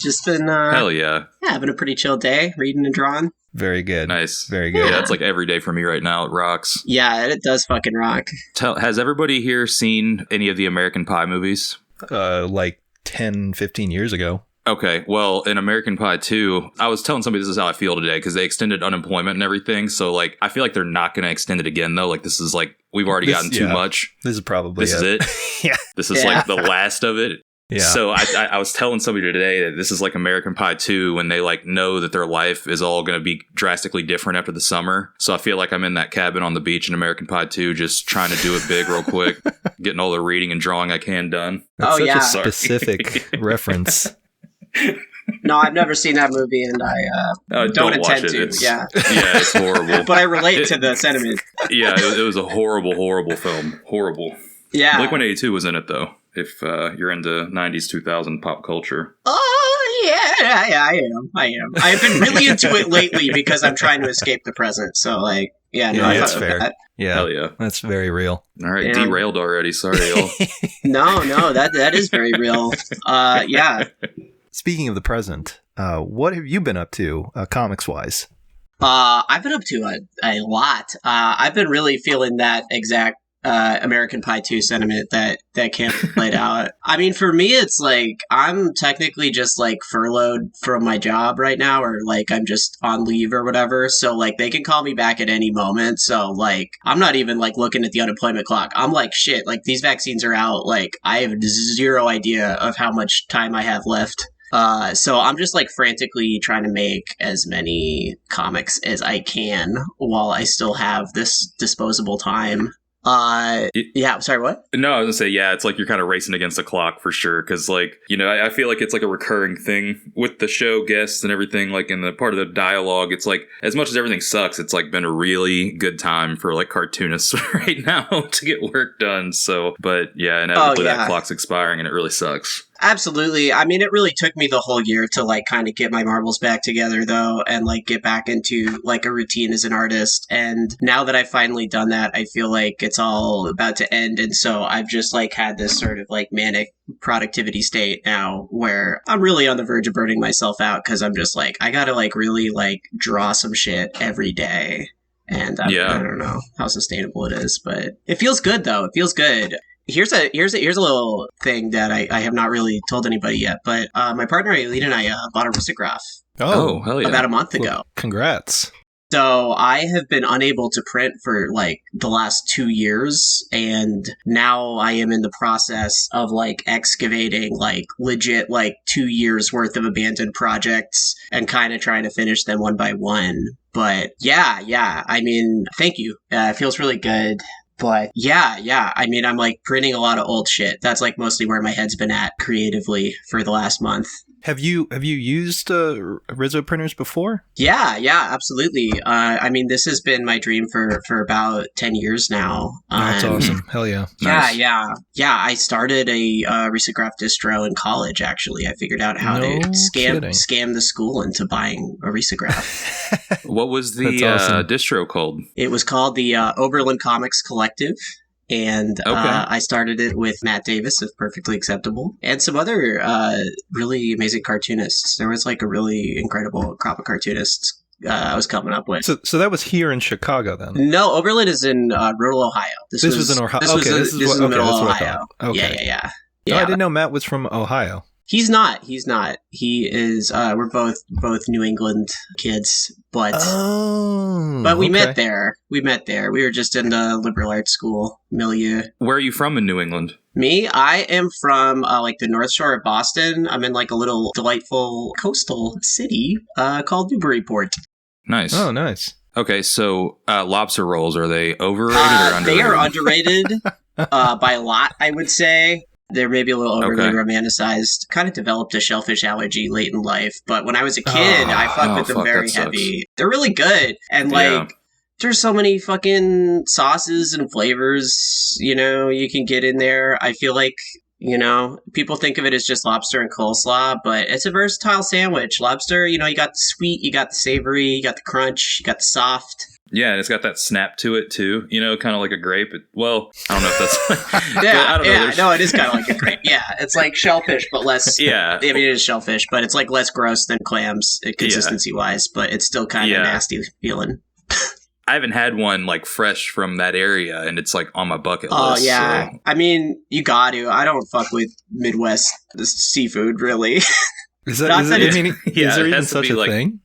Just been, Hell yeah. having a pretty chill day, reading and drawing. Very good. Nice. Very good. Yeah, it's like every day for me right now. It rocks. Yeah, it does fucking rock. Has everybody here seen any of the American Pie movies? Like 10, 15 years ago. Okay, well, in American Pie 2, I was telling somebody this is how I feel today because they extended unemployment and everything. So, like, I feel like they're not going to extend it again, though. Like, this is like, we've already gotten too much. This is probably This is it. Yeah. This is like the last of it. Yeah. So I was telling somebody today that this is like American Pie 2 when they like know that their life is all going to be drastically different after the summer. So I feel like I'm in that cabin on the beach in American Pie 2 just trying to do it big real quick, getting all the reading and drawing I can done. That's such a Sorry. specific reference. No, I've never seen that movie, and I don't watch intend to. It's, yeah, it's horrible. but I relate to the sentiment. Yeah, it was a horrible, horrible film. Horrible. Yeah. Blink-182 was in it, though, if you're into 90s, 2000 pop culture. Oh, yeah, I am. I've been really into it lately because I'm trying to escape the present. So, like, I that's thought fair. that. Yeah, Hell yeah. That's very real. All right, Yeah. derailed already. Sorry, y'all. No, that is very real. Yeah. Speaking of the present, what have you been up to, comics-wise? I've been up to a lot. I've been really feeling that exact American Pie 2 sentiment that Cam laid out. I mean, for me, it's like I'm technically just like furloughed from my job right now, or like I'm just on leave or whatever. So like they can call me back at any moment. So like I'm not even like looking at the unemployment clock. I'm like, shit, like these vaccines are out. Like I have zero idea of how much time I have left. So I'm just like frantically trying to make as many comics as I can while I still have this disposable time. Yeah, sorry, what? No, I was gonna say, yeah, it's like you're kind of racing against the clock for sure. Because, like, you know, I feel like it's like a recurring thing with the show guests and everything. Like, in the part of the dialogue, it's like, as much as everything sucks, it's like been a really good time for like cartoonists right now to get work done. So, but yeah, inevitably that clock's expiring and it really sucks. Absolutely. I mean, it really took me the whole year to like kind of get my marbles back together though, and like get back into like a routine as an artist. And now that I've finally done that, I feel like it's all about to end. And so I've just like had this sort of like manic productivity state now where I'm really on the verge of burning myself out because I'm just like, I gotta like really like draw some shit every day. And I don't know how sustainable it is, but it feels good though. It feels good. Here's a little thing that I have not really told anybody yet, but my partner Aileen and I bought a risograph. Oh, hell yeah. About a month ago. Well, congrats. So I have been unable to print for like the last 2 years, and now I am in the process of like excavating like legit like 2 years worth of abandoned projects and kind of trying to finish them one by one. But yeah, I mean, thank you. It feels really good. But yeah, I mean, I'm like printing a lot of old shit. That's like mostly where my head's been at creatively for the last month. Have you used Rizzo printers before? Yeah, absolutely. I mean, this has been my dream for about 10 years now. That's awesome. Hell yeah. Nice. Yeah. I started a risograph distro in college, actually. I figured out how to scam the school into buying a risograph. What was the awesome. distro called? It was called the Oberlin Comics Collective. And I started it with Matt Davis of Perfectly Acceptable and some other really amazing cartoonists. There was like a really incredible crop of cartoonists I was coming up with. So that was here in Chicago then? No, Oberlin is in rural Ohio. This was in Ohio. This was in the middle of Ohio. Okay. Yeah. No, I didn't know Matt was from Ohio. He's not. He is. We're both New England kids, but we met there. We were just in the liberal arts school milieu. Where are you from in New England? Me, I am from like the North Shore of Boston. I'm in like a little delightful coastal city called Newburyport. Nice. Oh, nice. Okay, so lobster rolls, are they overrated or underrated? They are underrated by a lot, I would say. They're maybe a little overly romanticized. Kind of developed a shellfish allergy late in life, but when I was a kid, I fucked with them very heavy. They're really good, and like there's so many fucking sauces and flavors, you know, you can get in there. I feel like, you know, people think of it as just lobster and coleslaw, but it's a versatile sandwich. Lobster, you know, you got the sweet, you got the savory, you got the crunch, you got the soft. Yeah, and it's got that snap to it too, you know, kind of like a grape. Well, I don't know if that's... No, it is kind of like a grape. Yeah, it's like shellfish, but less... Yeah. I mean, it is shellfish, but it's like less gross than clams, consistency-wise, but it's still kind of nasty feeling. I haven't had one like fresh from that area, and it's like on my bucket list. Oh, yeah. So. I mean, you got to. I don't fuck with Midwest seafood, really. Is that, Not is, that it, I it's- mean, Yeah, is there it even has to such be a like- thing?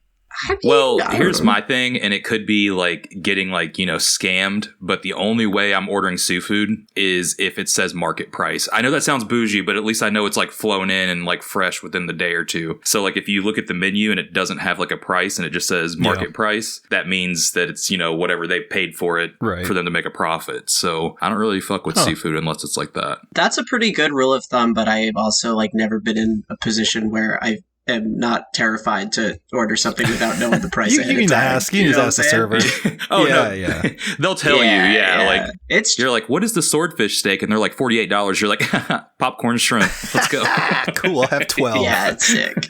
I mean, Well, I don't here's know. my thing, and it could be like getting like, scammed, but the only way I'm ordering seafood is if it says market price. I know that sounds bougie, but at least I know it's like flown in and like fresh within the day or two. So like if you look at the menu and it doesn't have like a price and it just says market price, that means that it's, whatever they paid for it Right. for them to make a profit. So I don't really fuck with seafood unless it's like that. That's a pretty good rule of thumb, but I've also like never been in a position where I am not terrified to order something without knowing the price You ahead can of time. ask. You can know just ask the what I'm server. Oh, yeah, no. yeah. They'll tell you, like, it's you're like, what is the swordfish steak? And they're like $48. You're like, popcorn shrimp. Let's go. Cool, I'll have 12. yeah, it's sick.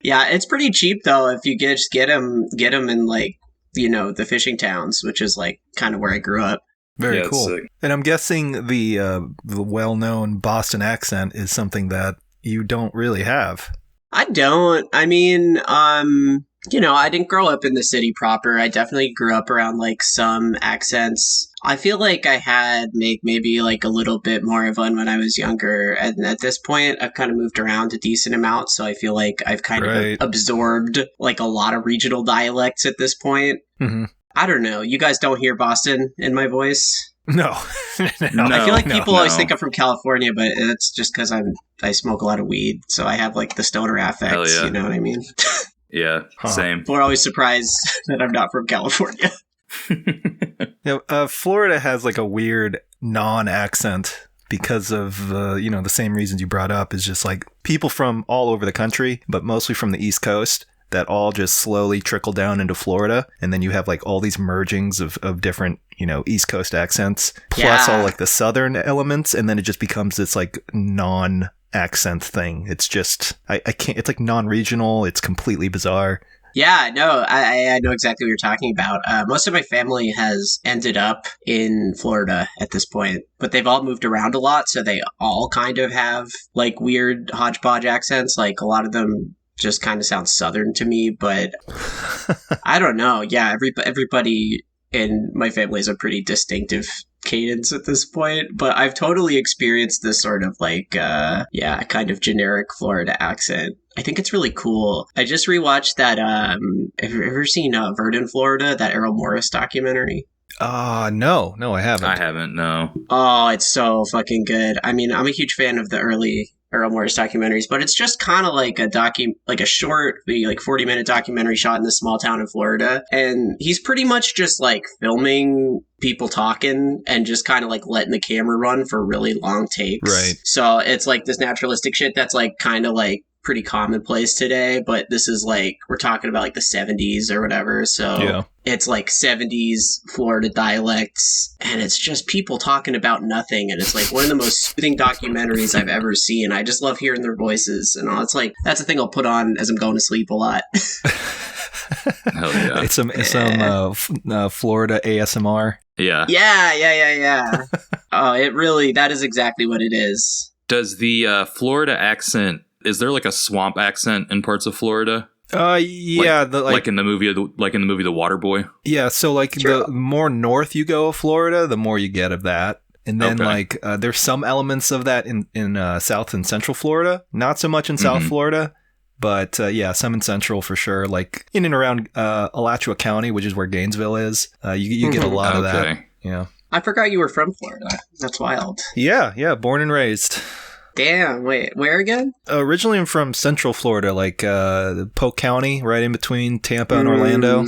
Yeah, it's pretty cheap though if you just get them in like the fishing towns, which is like kind of where I grew up. Very Yeah, it's cool. sick. And I'm guessing the well-known Boston accent is something that you don't really have. I don't. I mean, I didn't grow up in the city proper. I definitely grew up around like some accents. I feel like I had maybe like a little bit more of one when I was younger. And at this point, I've kind of moved around a decent amount. So I feel like I've kind Right. of absorbed like a lot of regional dialects at this point. Mm-hmm. I don't know. You guys don't hear Boston in my voice? No. No. I feel like no. people always no. think I'm from California, but it's just because I smoke a lot of weed. So I have like the stoner affect. Hell yeah. You know what I mean? Yeah, Huh. same. People are always surprised that I'm not from California. Florida has like a weird non-accent because of the same reasons you brought up, is just like people from all over the country, but mostly from the East Coast, that all just slowly trickle down into Florida, and then you have like all these mergings of different East Coast accents, plus Yeah. all like the Southern elements, and then it just becomes this like non-accent thing. It's just I can't. It's like non-regional. It's completely bizarre. Yeah, no, I know exactly what you're talking about. Most of my family has ended up in Florida at this point, but they've all moved around a lot, so they all kind of have like weird hodgepodge accents. Like a lot of them just kind of sound Southern to me, but I don't know. Yeah, everybody in my family is a pretty distinctive cadence at this point, but I've totally experienced this sort of like kind of generic Florida accent. I think it's really cool. I just rewatched that have you ever seen Verdun, Florida, that Errol Morris documentary? No, I haven't. I haven't, no. Oh, it's so fucking good. I mean, I'm a huge fan of the early Errol Morris documentaries, but it's just kind of like a short, maybe like 40-minute documentary shot in this small town in Florida. And he's pretty much just like filming people talking and just kind of like letting the camera run for really long takes. Right. So it's like this naturalistic shit that's like kind of like pretty commonplace today, but this is like, we're talking about like the 70s or whatever. So Yeah. it's like 70s Florida dialects, and it's just people talking about nothing. And it's like one of the most soothing documentaries I've ever seen. I just love hearing their voices and all. It's like, that's the thing I'll put on as I'm going to sleep a lot. Hell yeah. It's some Florida ASMR. Yeah. Yeah. Oh, that is exactly what it is. Does the Florida accent, is there like a swamp accent in parts of Florida? Yeah, Like in the movie The Waterboy? yeah. So like Sure. the more north you go of Florida, the more you get of that. And then Okay. there's some elements of that in South and Central Florida. Not so much in South Mhm. Florida, but yeah, some in Central for sure. Like in and around Alachua County, which is where Gainesville is. You get a lot of that. Okay. Yeah. I forgot you were from Florida. That's wild. Yeah. Born and raised. Damn, wait, where again? Originally, I'm from Central Florida, like Polk County, right in between Tampa and Orlando.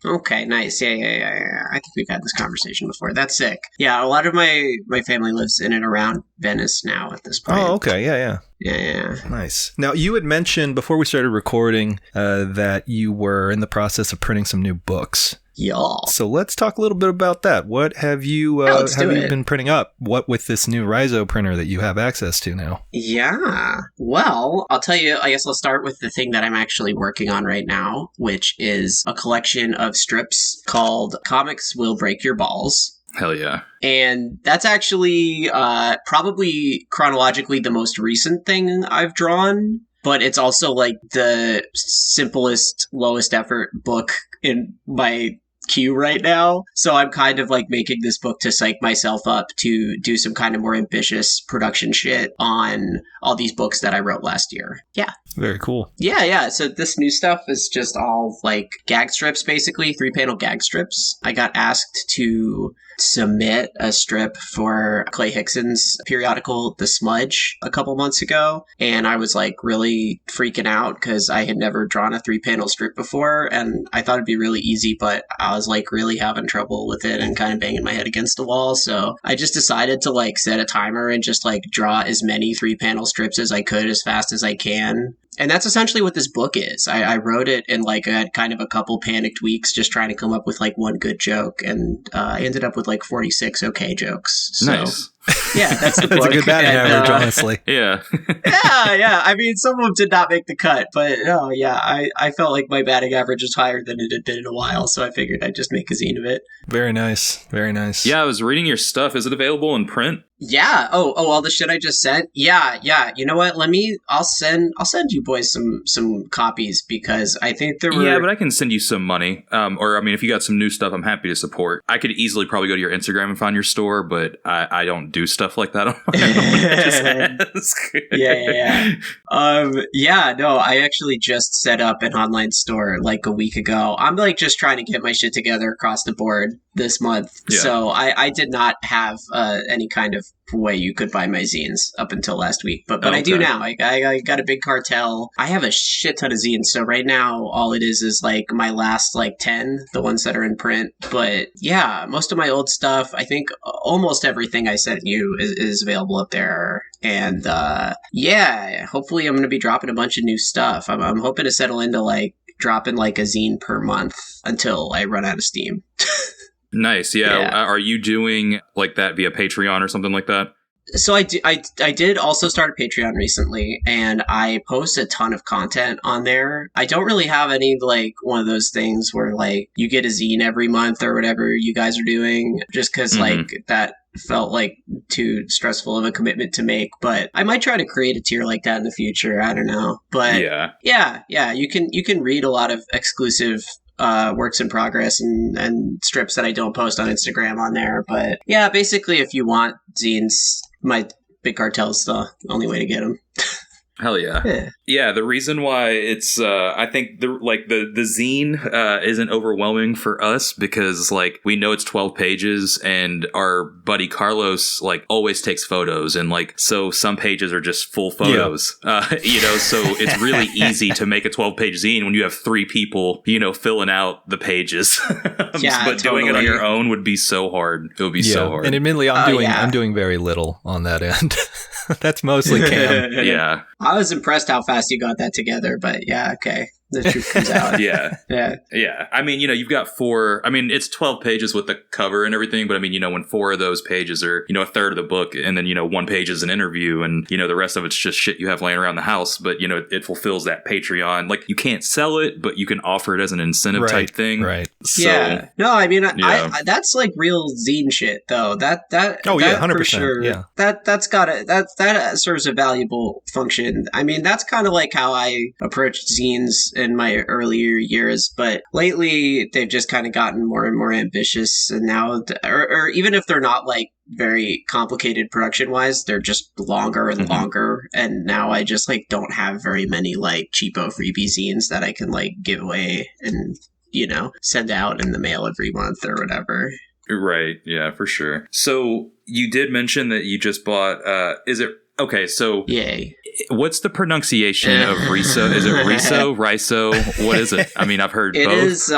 Okay, nice. Yeah. I think we've had this conversation before. That's sick. Yeah, a lot of my family lives in and around Venice now at this point. Oh, okay. Yeah. Yeah. Nice. Now, you had mentioned before we started recording that you were in the process of printing some new books. Y'all. So let's talk a little bit about that. What have you let's do it. been printing up? What with this new Rhizo printer that you have access to now? Yeah. Well, I'll tell you, I guess I'll start with the thing that I'm actually working on right now, which is a collection of strips called Comics Will Break Your Balls. Hell yeah. And that's actually probably chronologically the most recent thing I've drawn, but it's also like the simplest, lowest effort book in my queue right now. So I'm kind of like making this book to psych myself up to do some kind of more ambitious production shit on all these books that I wrote last year. Yeah. Very cool. Yeah. So this new stuff is just all like gag strips, basically 3-panel gag strips. I got asked to submit a strip for Clay Hickson's periodical The Smudge a couple months ago, and I was like really freaking out because I had never drawn a 3-panel strip before, and I thought it'd be really easy, but I was like really having trouble with it and kind of banging my head against the wall. So I just decided to like set a timer and just like draw as many 3-panel strips as I could as fast as I can. And that's essentially what this book is. I wrote it in like I had kind of a couple panicked weeks just trying to come up with like one good joke, and I ended up with like 46 okay jokes. So, Nice. Yeah, that's the book. It's a good batting And, average, honestly. Yeah. yeah. I mean, some of them did not make the cut, but oh yeah, I felt like my batting average was higher than it had been in a while, so I figured I'd just make a zine of it. Very nice. Very nice. Yeah, I was reading your stuff. Is it available in print? Yeah. Oh, all the shit I just sent. Yeah. You know what? I'll send you boys some copies because I think there were. Yeah, but I can send you some money. Or I mean, if you got some new stuff, I'm happy to support. I could easily probably go to your Instagram and find your store, but I don't do stuff like that on my own. Just ask. Yeah. No, I actually just set up an online store like a week ago. I'm like just trying to get my shit together across the board this month. Yeah. So I did not have any kind of way you could buy my zines up until last week, but I do now. I got a big cartel. I have a shit ton of zines, so right now all it is like my last like 10, the ones that are in print. But yeah, most of my old stuff, I think almost everything I sent you is available up there. And yeah, hopefully I'm going to be dropping a bunch of new stuff. I'm hoping to settle into like dropping like a zine per month until I run out of steam. Nice. Yeah. Are you doing like that via Patreon or something like that? So I did also start a Patreon recently, and I post a ton of content on there. I don't really have any like one of those things where like you get a zine every month or whatever you guys are doing, just because like that felt like too stressful of a commitment to make. But I might try to create a tier like that in the future. I don't know. But yeah, you can read a lot of exclusive works in progress and strips that I don't post on Instagram on there. But yeah, basically, if you want zines, my big cartel is the only way to get them. Hell yeah. Yeah, the reason why it's I think the zine isn't overwhelming for us because like we know it's 12 pages and our buddy Carlos like always takes photos, and like so some pages are just full photos. So it's really easy to make a 12-page zine when you have 3 people, filling out the pages. But doing it on your own would be so hard. It would be so hard. And admittedly I'm doing very little on that end. That's mostly Cam. Yeah. I was impressed how fast you got that together, but yeah, okay. The truth comes out. Yeah. I mean, you've got 4. I mean, it's 12 pages with the cover and everything, but I mean, when 4 of those pages are, a third of the book, and then, 1 page is an interview, and, the rest of it's just shit you have laying around the house. But, it fulfills that Patreon. Like, you can't sell it, but you can offer it as an incentive type thing. Right. So, yeah. No, I mean, I that's like real zine shit, though. That 100%. For sure. Yeah. That serves a valuable function. I mean, that's kind of like how I approached zines in my earlier years, but lately they've just kind of gotten more and more ambitious, and now or even if they're not like very complicated production wise, they're just longer and longer, and now I just like don't have very many like cheapo freebie zines that I can like give away and send out in the mail every month or whatever. Right. Yeah, for sure. So you did mention that you just bought is it okay, so yay. What's the pronunciation of riso? Is it riso? Riso? What is it? I mean, I've heard both. It is,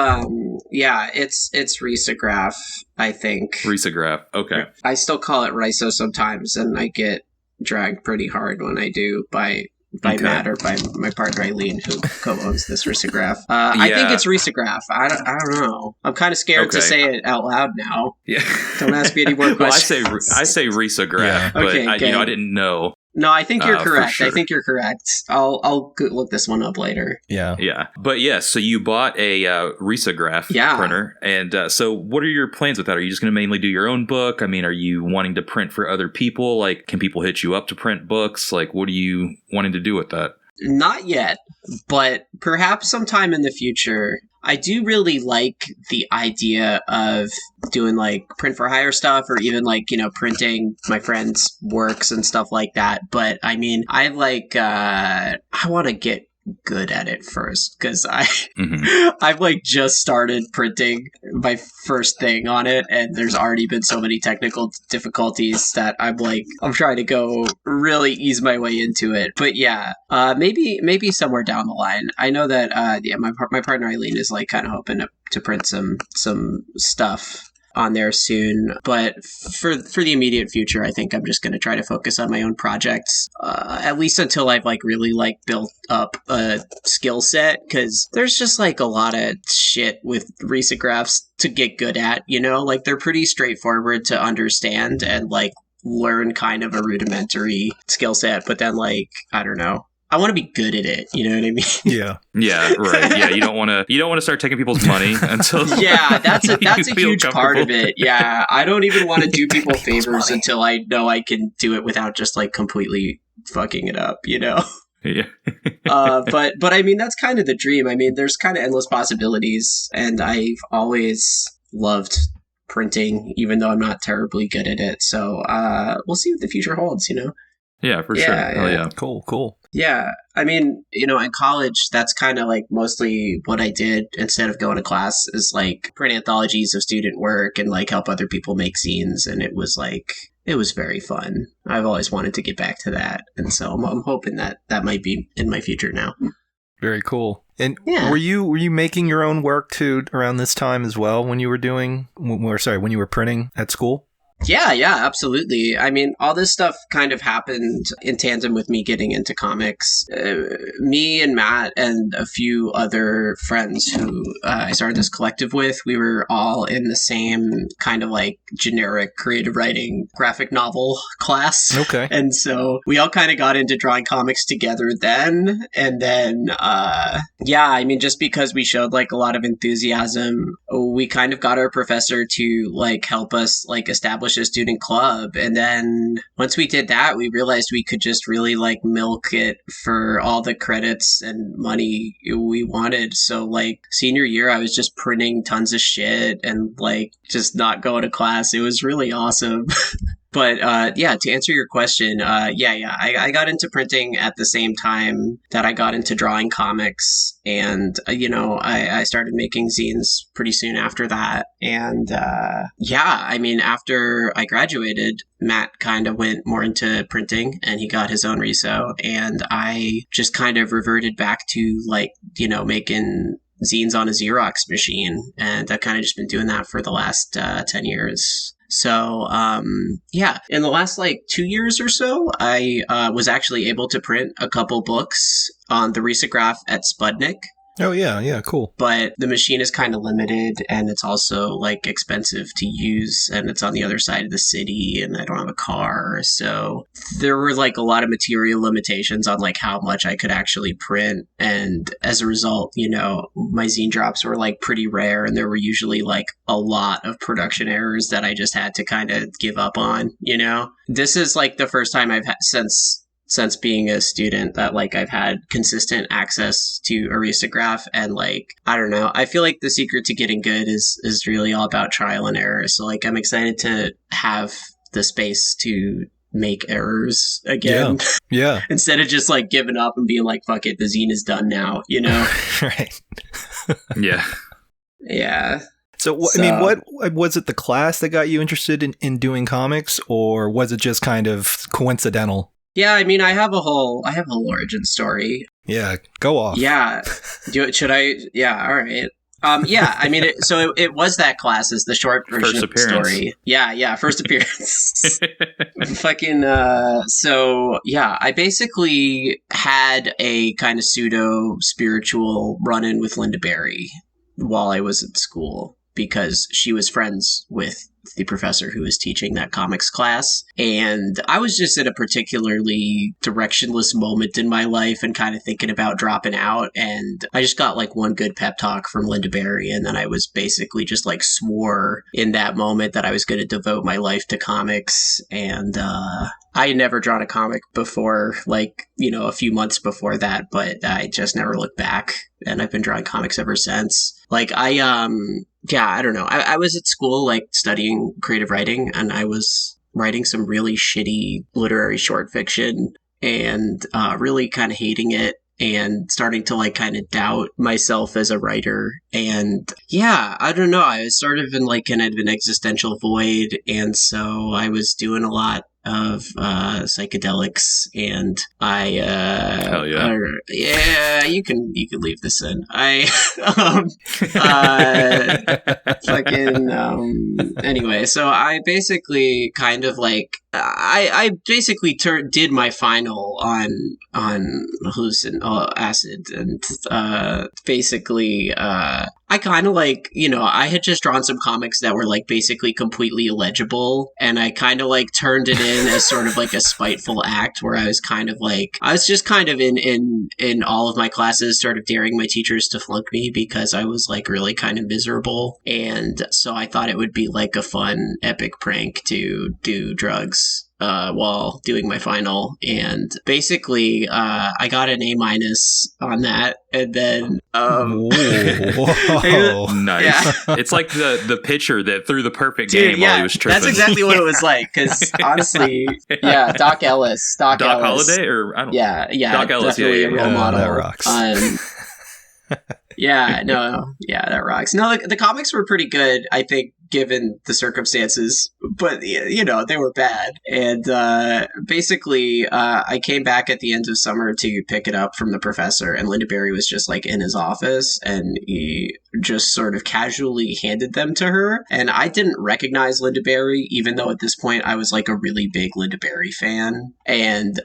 it's risograph, I think. Risograph, okay. I still call it riso sometimes, and I get dragged pretty hard when I do by Matt or by my partner Eileen, who co-owns this risograph. I think it's risograph. I don't know. I'm kind of scared to say it out loud now. Yeah. Don't ask me any more questions. Well, I say risograph, but I didn't know. No, I think you're correct. Sure. I think you're correct. I'll look this one up later. Yeah. Yeah. But so you bought a risograph printer. And so what are your plans with that? Are you just going to mainly do your own book? I mean, are you wanting to print for other people? Like, can people hit you up to print books? Like, what are you wanting to do with that? Not yet, but perhaps sometime in the future. I do really like the idea of doing like print for hire stuff or even like, printing my friends' works and stuff like that. But I mean, I want to get good at it first because I've like just started printing my first thing on it and there's already been so many technical difficulties that I'm trying to go really ease my way into it. But yeah, maybe somewhere down the line. I know that my partner Eileen is like kind of hoping to print some stuff on there soon, but for the immediate future, I think I'm just going to try to focus on my own projects, at least until I've like really like built up a skill set, because there's just like a lot of shit with risographs to get good at, like they're pretty straightforward to understand and like learn kind of a rudimentary skill set, but then like, I don't know. I want to be good at it. You know what I mean? Yeah. Yeah. Right. Yeah. You don't want to start taking people's money until. Yeah, that's a huge part of it. Yeah, I don't even want to do people favors until I know I can do it without just like completely fucking it up. Yeah. But I mean that's kind of the dream. I mean, there's kind of endless possibilities, and I've always loved printing, even though I'm not terribly good at it. So we'll see what the future holds. Yeah, for sure. Oh yeah. Cool. Yeah. I mean, in college, that's kind of like mostly what I did instead of going to class is like print anthologies of student work and like help other people make zines. And it was very fun. I've always wanted to get back to that. And so I'm hoping that might be in my future now. Very cool. And yeah. were you making your own work too around this time as well when you were printing at school? Yeah, absolutely. I mean, all this stuff kind of happened in tandem with me getting into comics. Me and Matt and a few other friends who I started this collective with, we were all in the same kind of like generic creative writing graphic novel class. Okay. And so we all kind of got into drawing comics together then. And then, I mean, just because we showed like a lot of enthusiasm, we kind of got our professor to like help us like establish a student club. And then once we did that, we realized we could just really like milk it for all the credits and money we wanted. So like senior year, I was just printing tons of shit and like just not going to class. It was really awesome. But to answer your question, I got into printing at the same time that I got into drawing comics. And, I started making zines pretty soon after that. And I mean, after I graduated, Matt kind of went more into printing and he got his own reso. And I just kind of reverted back to like, making zines on a Xerox machine. And I've kind of just been doing that for the last 10 years. So, in the last like 2 years or so, I was actually able to print a couple books on the risograph at Sputnik. Oh, yeah, cool. But the machine is kind of limited and it's also like expensive to use and it's on the other side of the city and I don't have a car. So there were like a lot of material limitations on like how much I could actually print. And as a result, my zine drops were like pretty rare and there were usually like a lot of production errors that I just had to kind of give up on, This is like the first time I've had since being a student that like I've had consistent access to a risograph and like I don't know, I feel like the secret to getting good is really all about trial and error. So like I'm excited to have the space to make errors again. Yeah. Instead of just like giving up and being like fuck it, the zine is done now, Right. Yeah. Yeah. So, I mean, what was it, the class that got you interested in doing comics, or was it just kind of coincidental? Yeah, I mean, I have a whole origin story. Yeah, go off. Yeah. Should I? Yeah, all right. I mean, it was that class is the short version of the story. Yeah, first appearance. I basically had a kind of pseudo spiritual run-in with Linda Berry while I was at school because she was friends with the professor who was teaching that comics class. And I was just in a particularly directionless moment in my life and kind of thinking about dropping out. And I just got like one good pep talk from Linda Berry. And then I was basically just like swore in that moment that I was going to devote my life to comics. And I had never drawn a comic before, like, a few months before that, but I just never looked back. And I've been drawing comics ever since. Like, I don't know. I was at school, like, studying creative writing, and I was writing some really shitty literary short fiction and really kind of hating it and starting to, like, kind of doubt myself as a writer. And yeah, I don't know. I was sort of in, like, kind of an existential void. And so I was doing a lot of psychedelics, and I hell yeah. Yeah, you can leave this in. I anyway, so I basically kind of like I basically did my final on acid, and basically I kind of like, I had just drawn some comics that were like basically completely illegible, and I kind of like turned it in as sort of like a spiteful act where I was kind of like, I was just kind of in all of my classes sort of daring my teachers to flunk me because I was like really kind of miserable. And so I thought it would be like a fun epic prank to do drugs while doing my final, and basically I got an A- on that, and then Whoa. Nice. Yeah. It's like the pitcher that threw the perfect game while he was tripping. That's exactly what it was like, because honestly, Doc Ellis. Doc Holliday, or I don't. Yeah, Doc Ellis, definitely a real model. That rocks. That rocks. No, the comics were pretty good, I think, given the circumstances, but they were bad. And basically I came back at the end of summer to pick it up from the professor, and Linda Berry was just like in his office, and he just sort of casually handed them to her. And I didn't recognize Linda Berry, even though at this point I was like a really big Linda Berry fan. And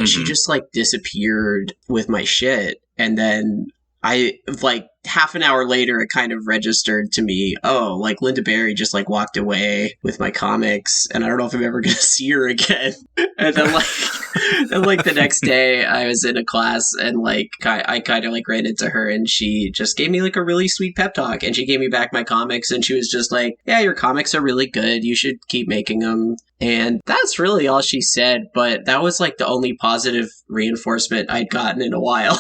she just like disappeared with my shit. And then I, like, half an hour later, it kind of registered to me, oh, like, Linda Berry just, like, walked away with my comics, and I don't know if I'm ever going to see her again. And then, like, the next day, I was in a class, and, like, I kind of, like, ran into her, and she just gave me, like, a really sweet pep talk, and she gave me back my comics, and she was just like, yeah, your comics are really good, you should keep making them. And that's really all she said, but that was, like, the only positive reinforcement I'd gotten in a while.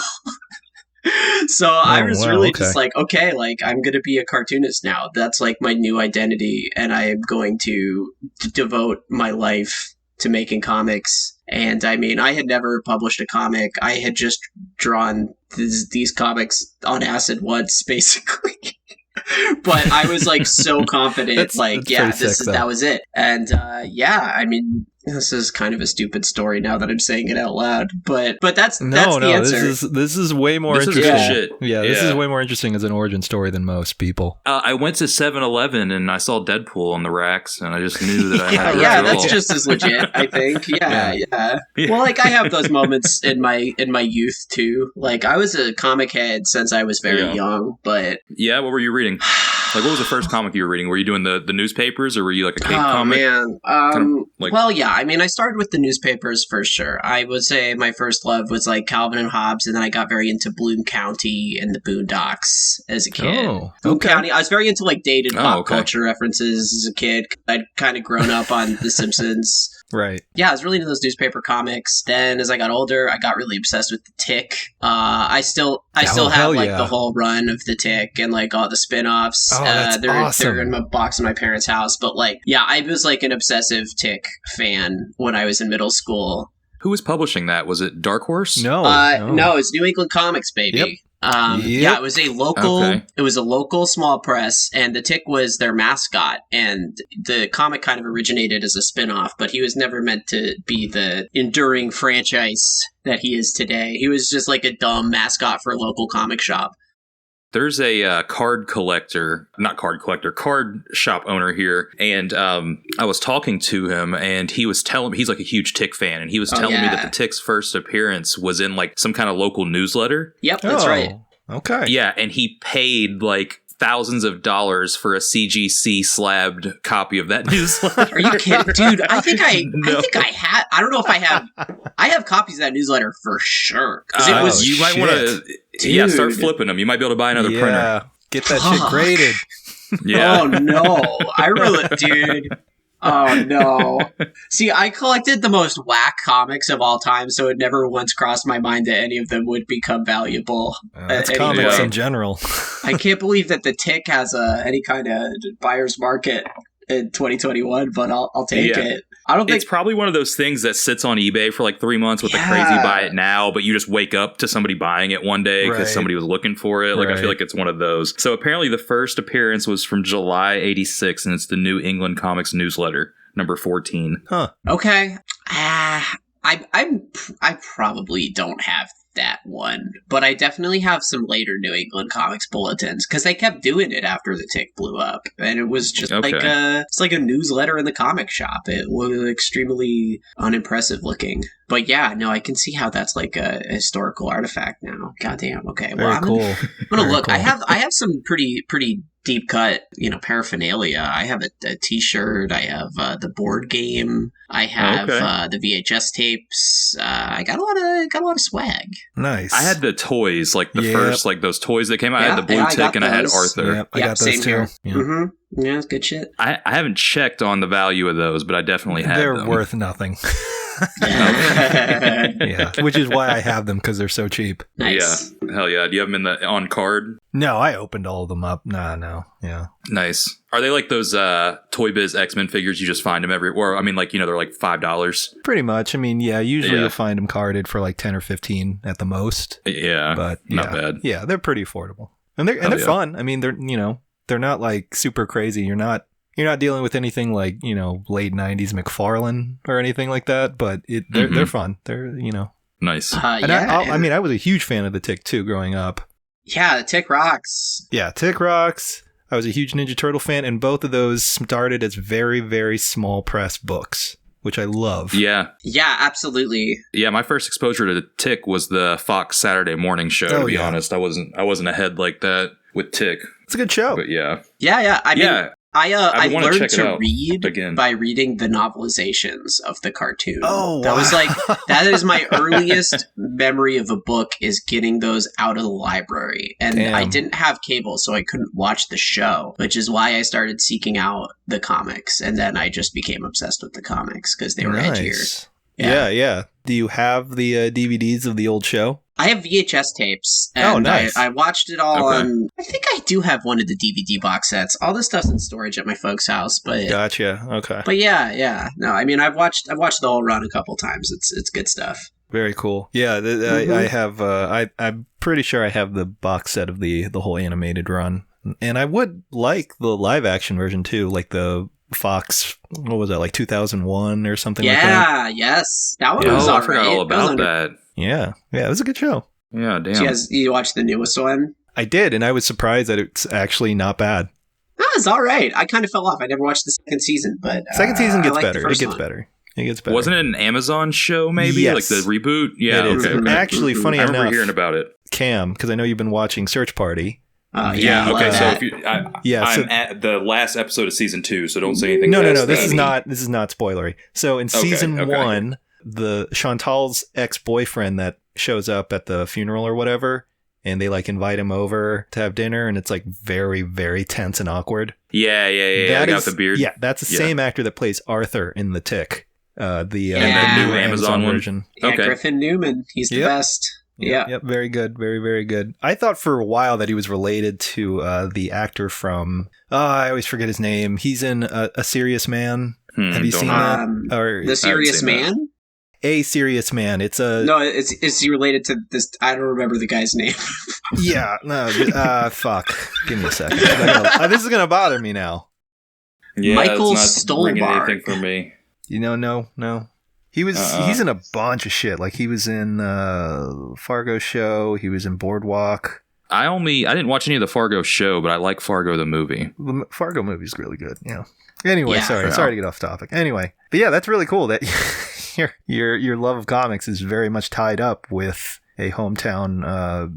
So I was really just like, okay, like, I'm going to be a cartoonist now. That's like my new identity, and I am going to devote my life to making comics. And I mean, I had never published a comic. I had just drawn these comics on acid once, basically. But I was like so confident, that was it. And I mean, this is kind of a stupid story now that I'm saying it out loud, but that's the answer. This is way more interesting. This is way more interesting as an origin story than most people. I went to 7-Eleven and I saw Deadpool on the racks, and I just knew that I had. That's just as legit, I think. Yeah. Well, like, I have those moments in my youth too. Like, I was a comic head since I was very young, but what were you reading? Like, what was the first comic you were reading? Were you doing the newspapers, or were you like a cape comic? Man. I mean, I started with the newspapers for sure. I would say my first love was like Calvin and Hobbes, and then I got very into Bloom County and the Boondocks as a kid. Bloom County, I was very into like dated pop culture references as a kid. I'd kind of grown up on The Simpsons. Right. Yeah, I was really into those newspaper comics. Then as I got older, I got really obsessed with The Tick. I still have like the whole run of The Tick and like all the spin-offs. They're awesome. They're in a box in my parents' house. But like, yeah, I was like an obsessive Tick fan when I was in middle school. Who was publishing that? Was it Dark Horse? No. No, it's New England Comics, baby. Yep. Yeah, it was a local. It was a local small press, and the Tick was their mascot. And the comic kind of originated as a spin-off, but he was never meant to be the enduring franchise that he is today. He was just like a dumb mascot for a local comic shop. There's a card shop owner here, and I was talking to him, and he was telling me, he's like a huge Tick fan, and he was telling me that the Tick's first appearance was in like some kind of local newsletter. Yep, that's right. Okay. Yeah, and he paid like thousands of dollars for a CGC slabbed copy of that newsletter. Are you kidding, dude? I think I don't know if I have copies of that newsletter for sure. Because it was. You might want to, start flipping them. You might be able to buy another printer. Get that shit graded. Yeah. Oh no, I really, dude. Oh no. See, I collected the most whack comics of all time, so it never once crossed my mind that any of them would become valuable. That's comics in general. I can't believe that the Tick has any kind of buyer's market in 2021, but I'll take it. I don't think it's probably one of those things that sits on eBay for like 3 months with the crazy buy it now, but you just wake up to somebody buying it one day because somebody was looking for it. Like I feel like it's one of those. So apparently the first appearance was from July 86, and it's the New England Comics newsletter, number 14. Huh. Okay. I probably don't have that one, but I definitely have some later New England Comics bulletins because they kept doing it after the Tick blew up, and it was just it's like a newsletter in the comic shop. It was extremely unimpressive looking, but yeah, no, I can see how that's like a historical artifact now. Goddamn. Okay, well, I'm gonna look. Cool. I have some pretty deep cut, paraphernalia. I have a T-shirt. I have the board game. I have the VHS tapes. I got a lot of swag. Nice. I had the toys, like the first, like those toys that came out. I had the blue Tick and I had Arthur. Yep, I got those too. Here. Yeah. Mm-hmm. Yeah, it's good shit. I haven't checked on the value of those, but I definitely have them. They're worth nothing. Yeah, which is why I have them, because they're so cheap. Nice. Yeah, hell yeah. Do you have them on card? No, I opened all of them up. No. Yeah. Nice. Are they like those Toy Biz X-Men figures? You just find them everywhere? I mean, like, they're like $5. Pretty much. I mean, yeah, usually you'll find them carded for like 10 or 15 at the most. Yeah, but not bad. Yeah, they're pretty affordable, and they're fun. I mean, they're not like super crazy. You're not dealing with anything like, late 90s McFarlane or anything like that, but they're fun. They're, Nice. And I was a huge fan of the Tick too growing up. Yeah, the Tick rocks. Yeah, Tick rocks. I was a huge Ninja Turtle fan, and both of those started as very, very small press books, which I love. Yeah. Yeah, absolutely. Yeah, my first exposure to the Tick was the Fox Saturday morning show, to be honest. I wasn't ahead like that with Tick. It's a good show. But yeah. Yeah. I mean, I learned to read again by reading the novelizations of the cartoon. Oh, wow. That was that is my earliest memory of a book, is getting those out of the library. And I didn't have cable, so I couldn't watch the show, which is why I started seeking out the comics. And then I just became obsessed with the comics because they were edgier. Yeah. Do you have the DVDs of the old show? I have VHS tapes, and nice. I watched it all on... I think I do have one of the DVD box sets. All this stuff's in storage at my folks' house, but... Gotcha, okay. But yeah. No, I mean, I've watched the whole run a couple times. It's good stuff. Very cool. Yeah, I have... I'm pretty sure I have the box set of the whole animated run. And I would like the live-action version, too, like the... Fox, what was that, like 2001 or something like that? Yeah, yes. That one was all right. I forgot all about that. Yeah, it was a good show. Yeah, damn. You watched the newest one? I did, and I was surprised that it's actually not bad. Oh, it's all right. I kind of fell off. I never watched the second season, but... Second season gets better. It gets better. Wasn't it an Amazon show, maybe? Yes. Like the reboot? Yeah, it is. Okay. Actually, funny enough... I remember hearing about it. Cam, because I know you've been watching Search Party. Yeah. Okay. So if I'm so, at the last episode of season 2, so don't say anything. No. This is not spoilery. So in season 1, the Chantal's ex-boyfriend that shows up at the funeral or whatever, and they like invite him over to have dinner, and it's like very, very tense and awkward. Yeah. I got the beard. Yeah, that's the same actor that plays Arthur in the Tick. The new Amazon version. Yeah, Griffin Newman. He's the best. Yeah. Yep. Very good. Very, very good. I thought for a while that he was related to the actor from. I always forget his name. He's in A Serious Man. Have you seen that? Or The Serious Man? A Serious Man. It's a. No, is he related to this? I don't remember the guy's name. Yeah. No. Fuck. Give me a second. This is gonna bother me now. Yeah, Michael it's not bringing anything for me. No. He's in a bunch of shit. Like he was in Fargo show. He was in Boardwalk. I didn't watch any of the Fargo show, but I like Fargo the movie. The Fargo movie's really good. Yeah. Anyway, sorry to get off topic. Anyway, but yeah, that's really cool that your love of comics is very much tied up with a hometown, I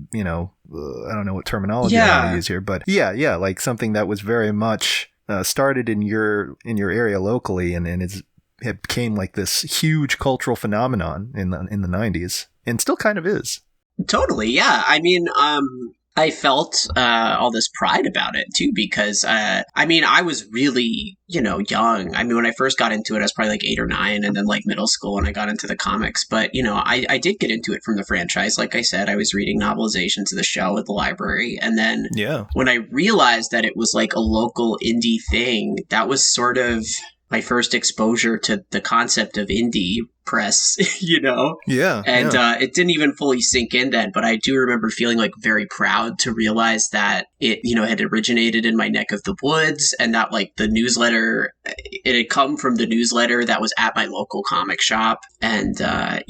don't know what terminology I want to use here, but yeah, like something that was very much started in your area locally, and it became like this huge cultural phenomenon in the 90s, and still kind of is. Totally, yeah. I mean, I felt all this pride about it too, because I was really, young. I mean, when I first got into it, I was probably like 8 or 9, and then like middle school when I got into the comics. But I did get into it from the franchise. Like I said, I was reading novelizations of the show at the library, and then when I realized that it was like a local indie thing, that was sort of my first exposure to the concept of indie press, Yeah. And it didn't even fully sink in then, but I do remember feeling like very proud to realize that it, had originated in my neck of the woods, and that like the newsletter, it had come from the newsletter that was at my local comic shop. And I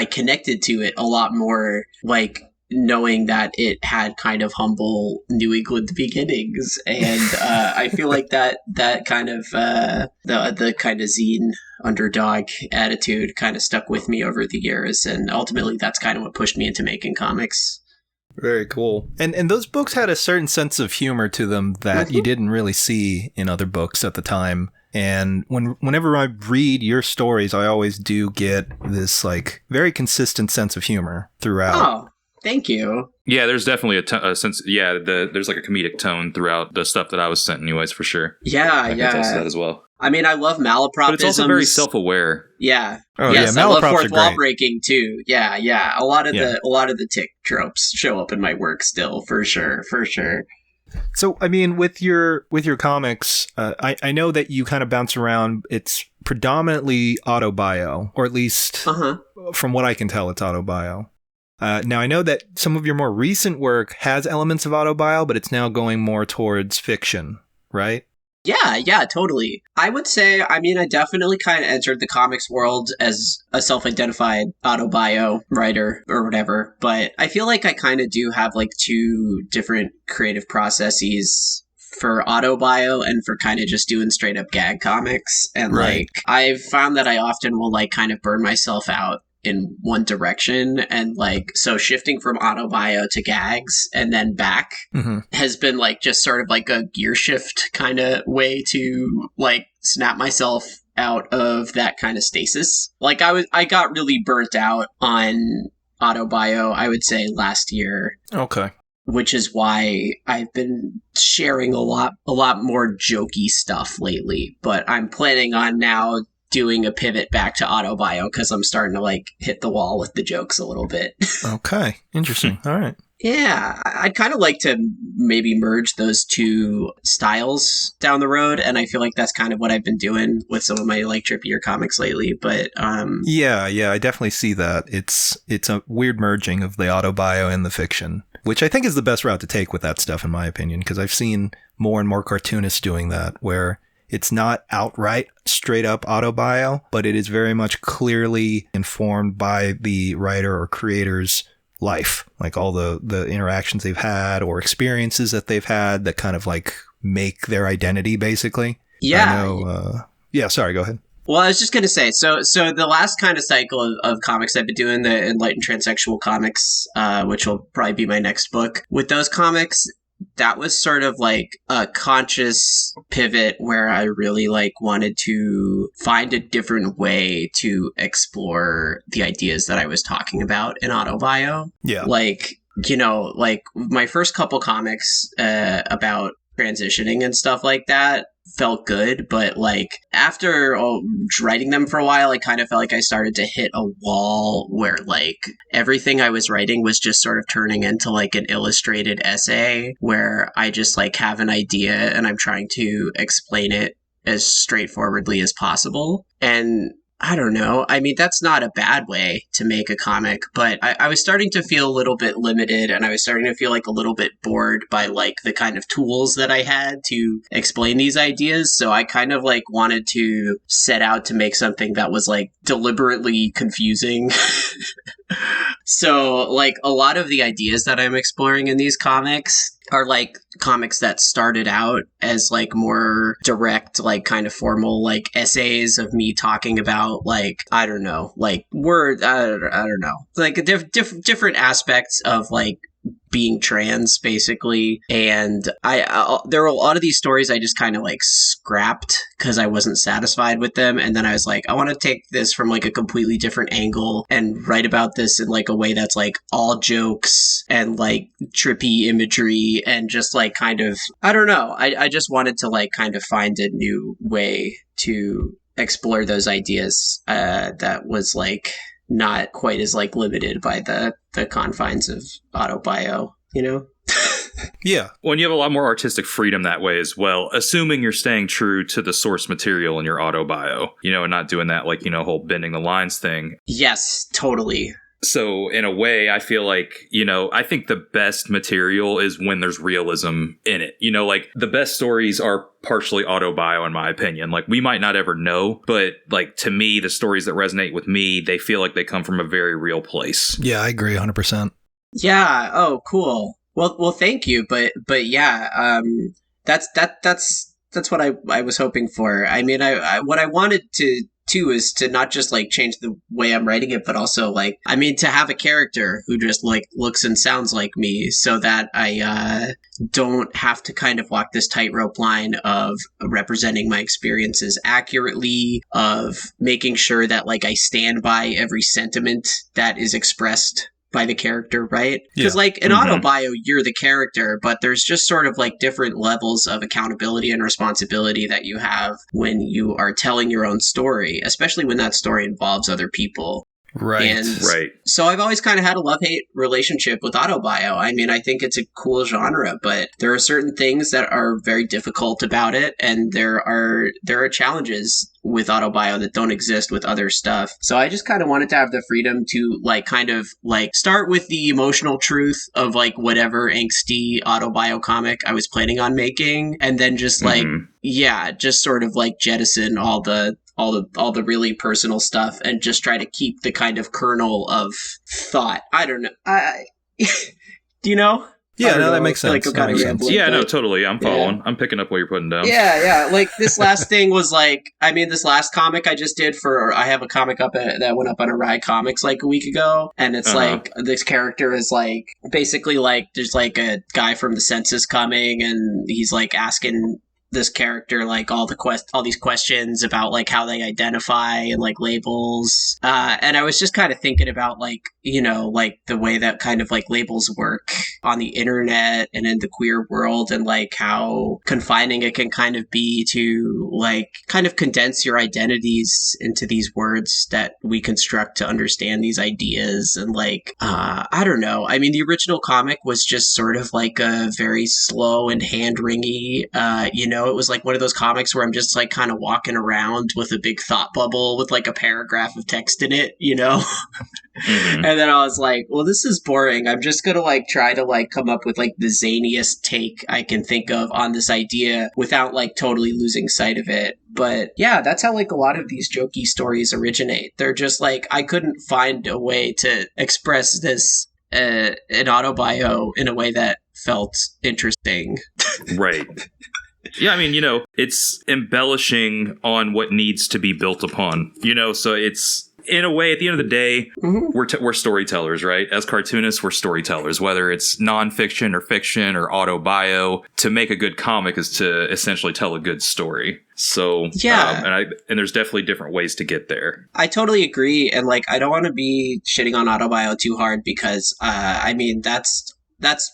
connected to it a lot more, like knowing that it had kind of humble New England beginnings. And I feel like that kind of the kind of zine underdog attitude kind of stuck with me over the years, and ultimately that's kind of what pushed me into making comics. Very cool. And those books had a certain sense of humor to them that you didn't really see in other books at the time. And whenever I read your stories, I always do get this like very consistent sense of humor throughout. Oh, thank you. Yeah, there's definitely a sense. Yeah, there's like a comedic tone throughout the stuff that I was sent, anyways, for sure. Yeah, I can attest to that as well. I mean, I love malapropisms. But it's also very self-aware. Yeah. Oh, yes, yeah. I love Malaprop's fourth are wall great. breaking too. Yeah. A lot of the tick tropes show up in my work still, for sure. So, I mean, with your comics, I know that you kind of bounce around. It's predominantly autobio, or at least from what I can tell, it's autobio. Now, I know that some of your more recent work has elements of autobio, but it's now going more towards fiction, right? Yeah, totally. I would say, I mean, I definitely kind of entered the comics world as a self-identified autobio writer or whatever, but I feel like I kind of do have like two different creative processes for autobio and for kind of just doing straight up gag comics. And like, I've found that I often will like kind of burn myself out in one direction, and like so shifting from autobio to gags and then back has been like just sort of like a gear shift kind of way to like snap myself out of that kind of stasis. Like I got really burnt out on autobio, I would say last year. Okay. Which is why I've been sharing a lot more jokey stuff lately, but I'm planning on now doing a pivot back to autobio because I'm starting to like hit the wall with the jokes a little bit. Okay. Interesting. All right. Yeah, I'd kind of like to maybe merge those two styles down the road, and I feel like that's kind of what I've been doing with some of my like trippier comics lately. But yeah, I definitely see that. It's a weird merging of the autobio and the fiction, which I think is the best route to take with that stuff, in my opinion, because I've seen more and more cartoonists doing that, where it's not outright straight up autobio, but it is very much clearly informed by the writer or creator's life, like all the interactions they've had or experiences that they've had that kind of like make their identity, basically. Yeah. I know, sorry, go ahead. Well, I was just going to say, so the last kind of cycle of comics I've been doing, the Enlightened Transsexual comics, which will probably be my next book. With those comics, that was sort of like a conscious pivot where I really like wanted to find a different way to explore the ideas that I was talking about in autobio. Yeah. Like, like my first couple comics about transitioning and stuff like that felt good, but like after writing them for a while, I kind of felt like I started to hit a wall where like everything I was writing was just sort of turning into like an illustrated essay where I just like have an idea and I'm trying to explain it as straightforwardly as possible. And I don't know. I mean, that's not a bad way to make a comic, but I was starting to feel a little bit limited, and I was starting to feel like a little bit bored by like the kind of tools that I had to explain these ideas. So I kind of like wanted to set out to make something that was like deliberately confusing So, like, a lot of the ideas that I'm exploring in these comics are, like, comics that started out as, like, more direct, like, kind of formal, like, essays of me talking about, like, I don't know, like, I don't know, like, different aspects of, like, being trans, basically. And there were a lot of these stories I just kind of like scrapped because I wasn't satisfied with them. And then I was like, I want to take this from like a completely different angle and write about this in like a way that's like all jokes and like trippy imagery and just like kind of, I don't know. I just wanted to like kind of find a new way to explore those ideas that was like not quite as like limited by the confines of autobio, you know? Yeah. Well, and you have a lot more artistic freedom that way as well, assuming you're staying true to the source material in your autobio, you know, and not doing that like, you know, whole bending the lines thing. Yes, totally. So in a way, I feel like, you know, I think the best material is when there's realism in it. You know, like the best stories are partially autobio, in my opinion. Like we might not ever know, but like to me, the stories that resonate with me, they feel like they come from a very real place. Yeah, I agree 100%. Yeah. Oh, cool. Well, thank you. But yeah, that's what I was hoping for. I mean, I what I wanted to too is to not just like change the way I'm writing it, but also like, I mean, to have a character who just like looks and sounds like me so that I don't have to kind of walk this tightrope line of representing my experiences accurately, of making sure that like I stand by every sentiment that is expressed by the character, right? Because like in autobio, you're the character, but there's just sort of like different levels of accountability and responsibility that you have when you are telling your own story, especially when that story involves other people. Right. And Right. so I've always kind of had a love-hate relationship with autobio. I mean, I think it's a cool genre, but there are certain things that are very difficult about it, and there are challenges with autobio that don't exist with other stuff. So I just kind of wanted to have the freedom to like kind of like start with the emotional truth of like whatever angsty autobio comic I was planning on making, and then just like just sort of like jettison all the really personal stuff and just try to keep the kind of kernel of thought. I don't know. Do you know? Yeah, no, that makes sense. Like, that makes sense. Yeah, no, totally. I'm following. Yeah. I'm picking up what you're putting down. Yeah. Like this last thing was like, I mean, this last comic I just did I have a comic up that went up on Arai Comics like a week ago. And it's like, this character is like, basically like, there's like a guy from the census coming and he's like asking this character like all these questions about like how they identify and like labels, and I was just kind of thinking about like, you know, like the way that kind of like labels work on the internet and in the queer world, and like how confining it can kind of be to like kind of condense your identities into these words that we construct to understand these ideas. And like I don't know, I mean, the original comic was just sort of like a very slow and hand-wringy, you know, it was like one of those comics where I'm just like kind of walking around with a big thought bubble with like a paragraph of text in it, you know? And then I was like, well, this is boring. I'm just going to like try to like come up with like the zaniest take I can think of on this idea without like totally losing sight of it. But yeah, that's how like a lot of these jokey stories originate. They're just like, I couldn't find a way to express this an autobio in a way that felt interesting. Right. Yeah, I mean, you know, it's embellishing on what needs to be built upon, you know, so it's, in a way, at the end of the day, we're storytellers, right? As cartoonists, we're storytellers, whether it's nonfiction or fiction or autobio. To make a good comic is to essentially tell a good story. So, yeah. And there's definitely different ways to get there. I totally agree. And like, I don't want to be shitting on autobio too hard because, I mean, that's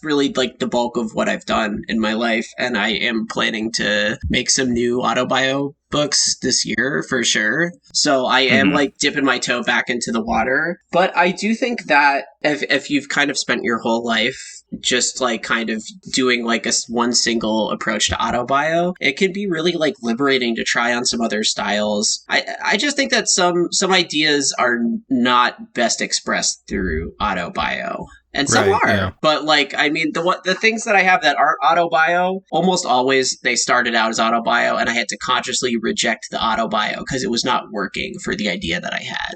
really like the bulk of what I've done in my life. And I am planning to make some new autobio books this year for sure. So I am like dipping my toe back into the water. But I do think that if you've kind of spent your whole life just like kind of doing like one single approach to autobio, it can be really like liberating to try on some other styles. I just think that some ideas are not best expressed through autobio. And some are, yeah. But like, I mean, the things that I have that aren't autobio, almost always they started out as autobio, and I had to consciously reject the autobio because it was not working for the idea that I had.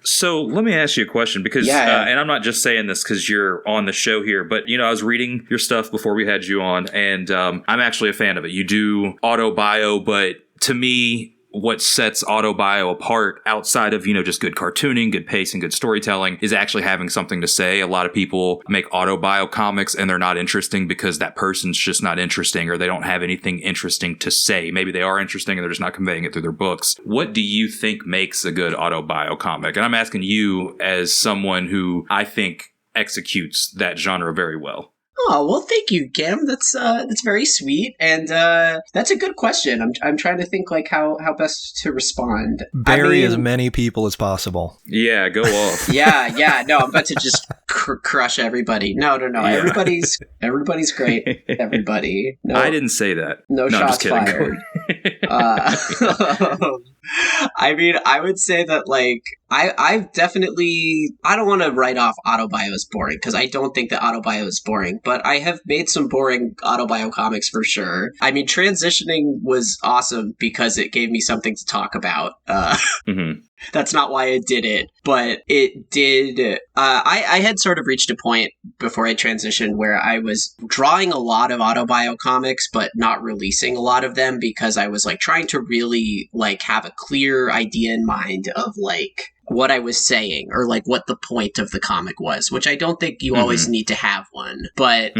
So let me ask you a question because, and I'm not just saying this because you're on the show here, but, you know, I was reading your stuff before we had you on, and I'm actually a fan of it. You do autobio, but to me, what sets autobio apart outside of, you know, just good cartooning, good pacing, good storytelling is actually having something to say. A lot of people make autobio comics and they're not interesting because that person's just not interesting or they don't have anything interesting to say. Maybe they are interesting and they're just not conveying it through their books. What do you think makes a good autobio comic? And I'm asking you as someone who I think executes that genre very well. Oh, well, thank you, Kim. That's very sweet, and that's a good question. I'm trying to think like how best to respond. Bury as many people as possible. Yeah, go off. yeah. No, I'm about to just crush everybody. No. Yeah. Everybody's great. Everybody. No, I didn't say that. No shots fired. I mean, I would say that, like, I've definitely, I don't want to write off autobio as boring, because I don't think that autobio is boring, but I have made some boring autobio comics for sure. I mean, transitioning was awesome because it gave me something to talk about. That's not why I did it, but it did. I had sort of reached a point before I transitioned where I was drawing a lot of autobio comics, but not releasing a lot of them because I was like trying to really like have a clear idea in mind of like what I was saying or like what the point of the comic was, which I don't think you always need to have one. But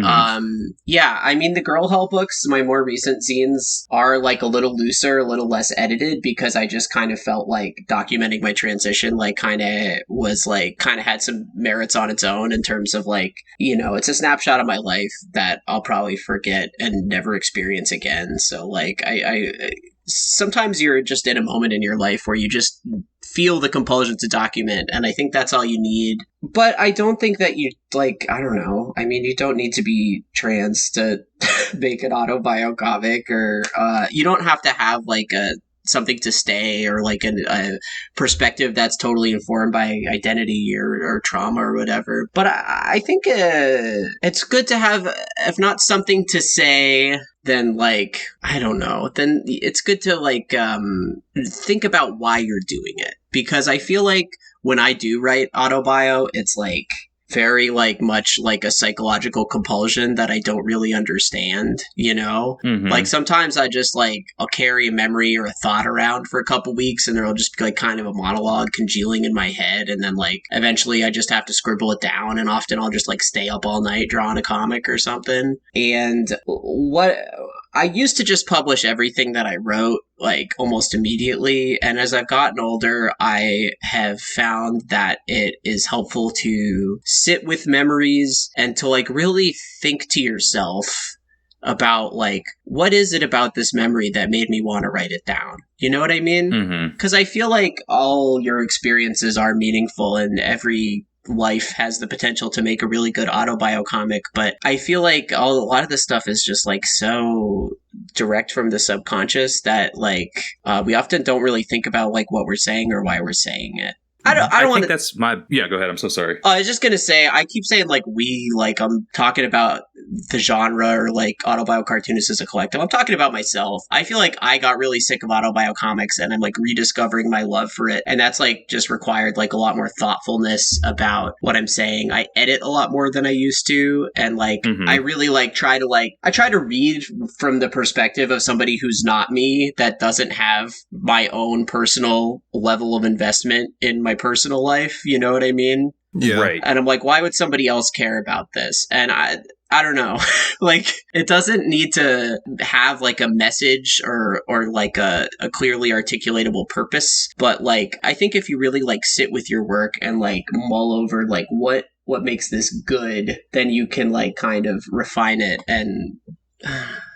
yeah, I mean, the Girl Hell books, my more recent zines are like a little looser, a little less edited because I just kind of felt like documenting my transition like kind of had some merits on its own in terms of like, you know, it's a snapshot of my life that I'll probably forget and never experience again. So like I sometimes you're just in a moment in your life where you just feel the compulsion to document, and I think that's all you need. But I don't think that you, like, I don't know. I mean, you don't need to be trans to make an autobio comic, or you don't have to have, like, something to stay or like a perspective that's totally informed by identity or trauma or whatever. But I think it's good to have, if not something to say, then like, I don't know, then it's good to like think about why you're doing it. Because I feel like when I do write autobio, it's like very like much like a psychological compulsion that I don't really understand, you know? Like sometimes I just like, I'll carry a memory or a thought around for a couple weeks and there'll just be like kind of a monologue congealing in my head. And then like eventually I just have to scribble it down, and often I'll just like stay up all night drawing a comic or something. And what I used to just publish everything that I wrote like almost immediately. And as I've gotten older, I have found that it is helpful to sit with memories and to like really think to yourself about like, what is it about this memory that made me want to write it down? You know what I mean? Because I feel like all your experiences are meaningful and every life has the potential to make a really good autobio comic, but I feel like a lot of this stuff is just like so direct from the subconscious that like we often don't really think about like what we're saying or why we're saying it. I don't want to. That's my. Yeah, go ahead. I'm so sorry. I was just gonna say, I keep saying like I'm talking about the genre or like autobio cartoonist as a collective. I'm talking about myself. I feel like I got really sick of autobio comics and I'm like rediscovering my love for it, and that's like just required like a lot more thoughtfulness about what I'm saying. I edit a lot more than I used to, and like I really like try to read from the perspective of somebody who's not me, that doesn't have my own personal level of investment in my personal life, you know what I mean? Yeah. Right. And I'm like, why would somebody else care about this? And I don't know. Like, it doesn't need to have like a message or like a clearly articulatable purpose. But like, I think if you really like sit with your work and like mull over like what makes this good, then you can like kind of refine it. And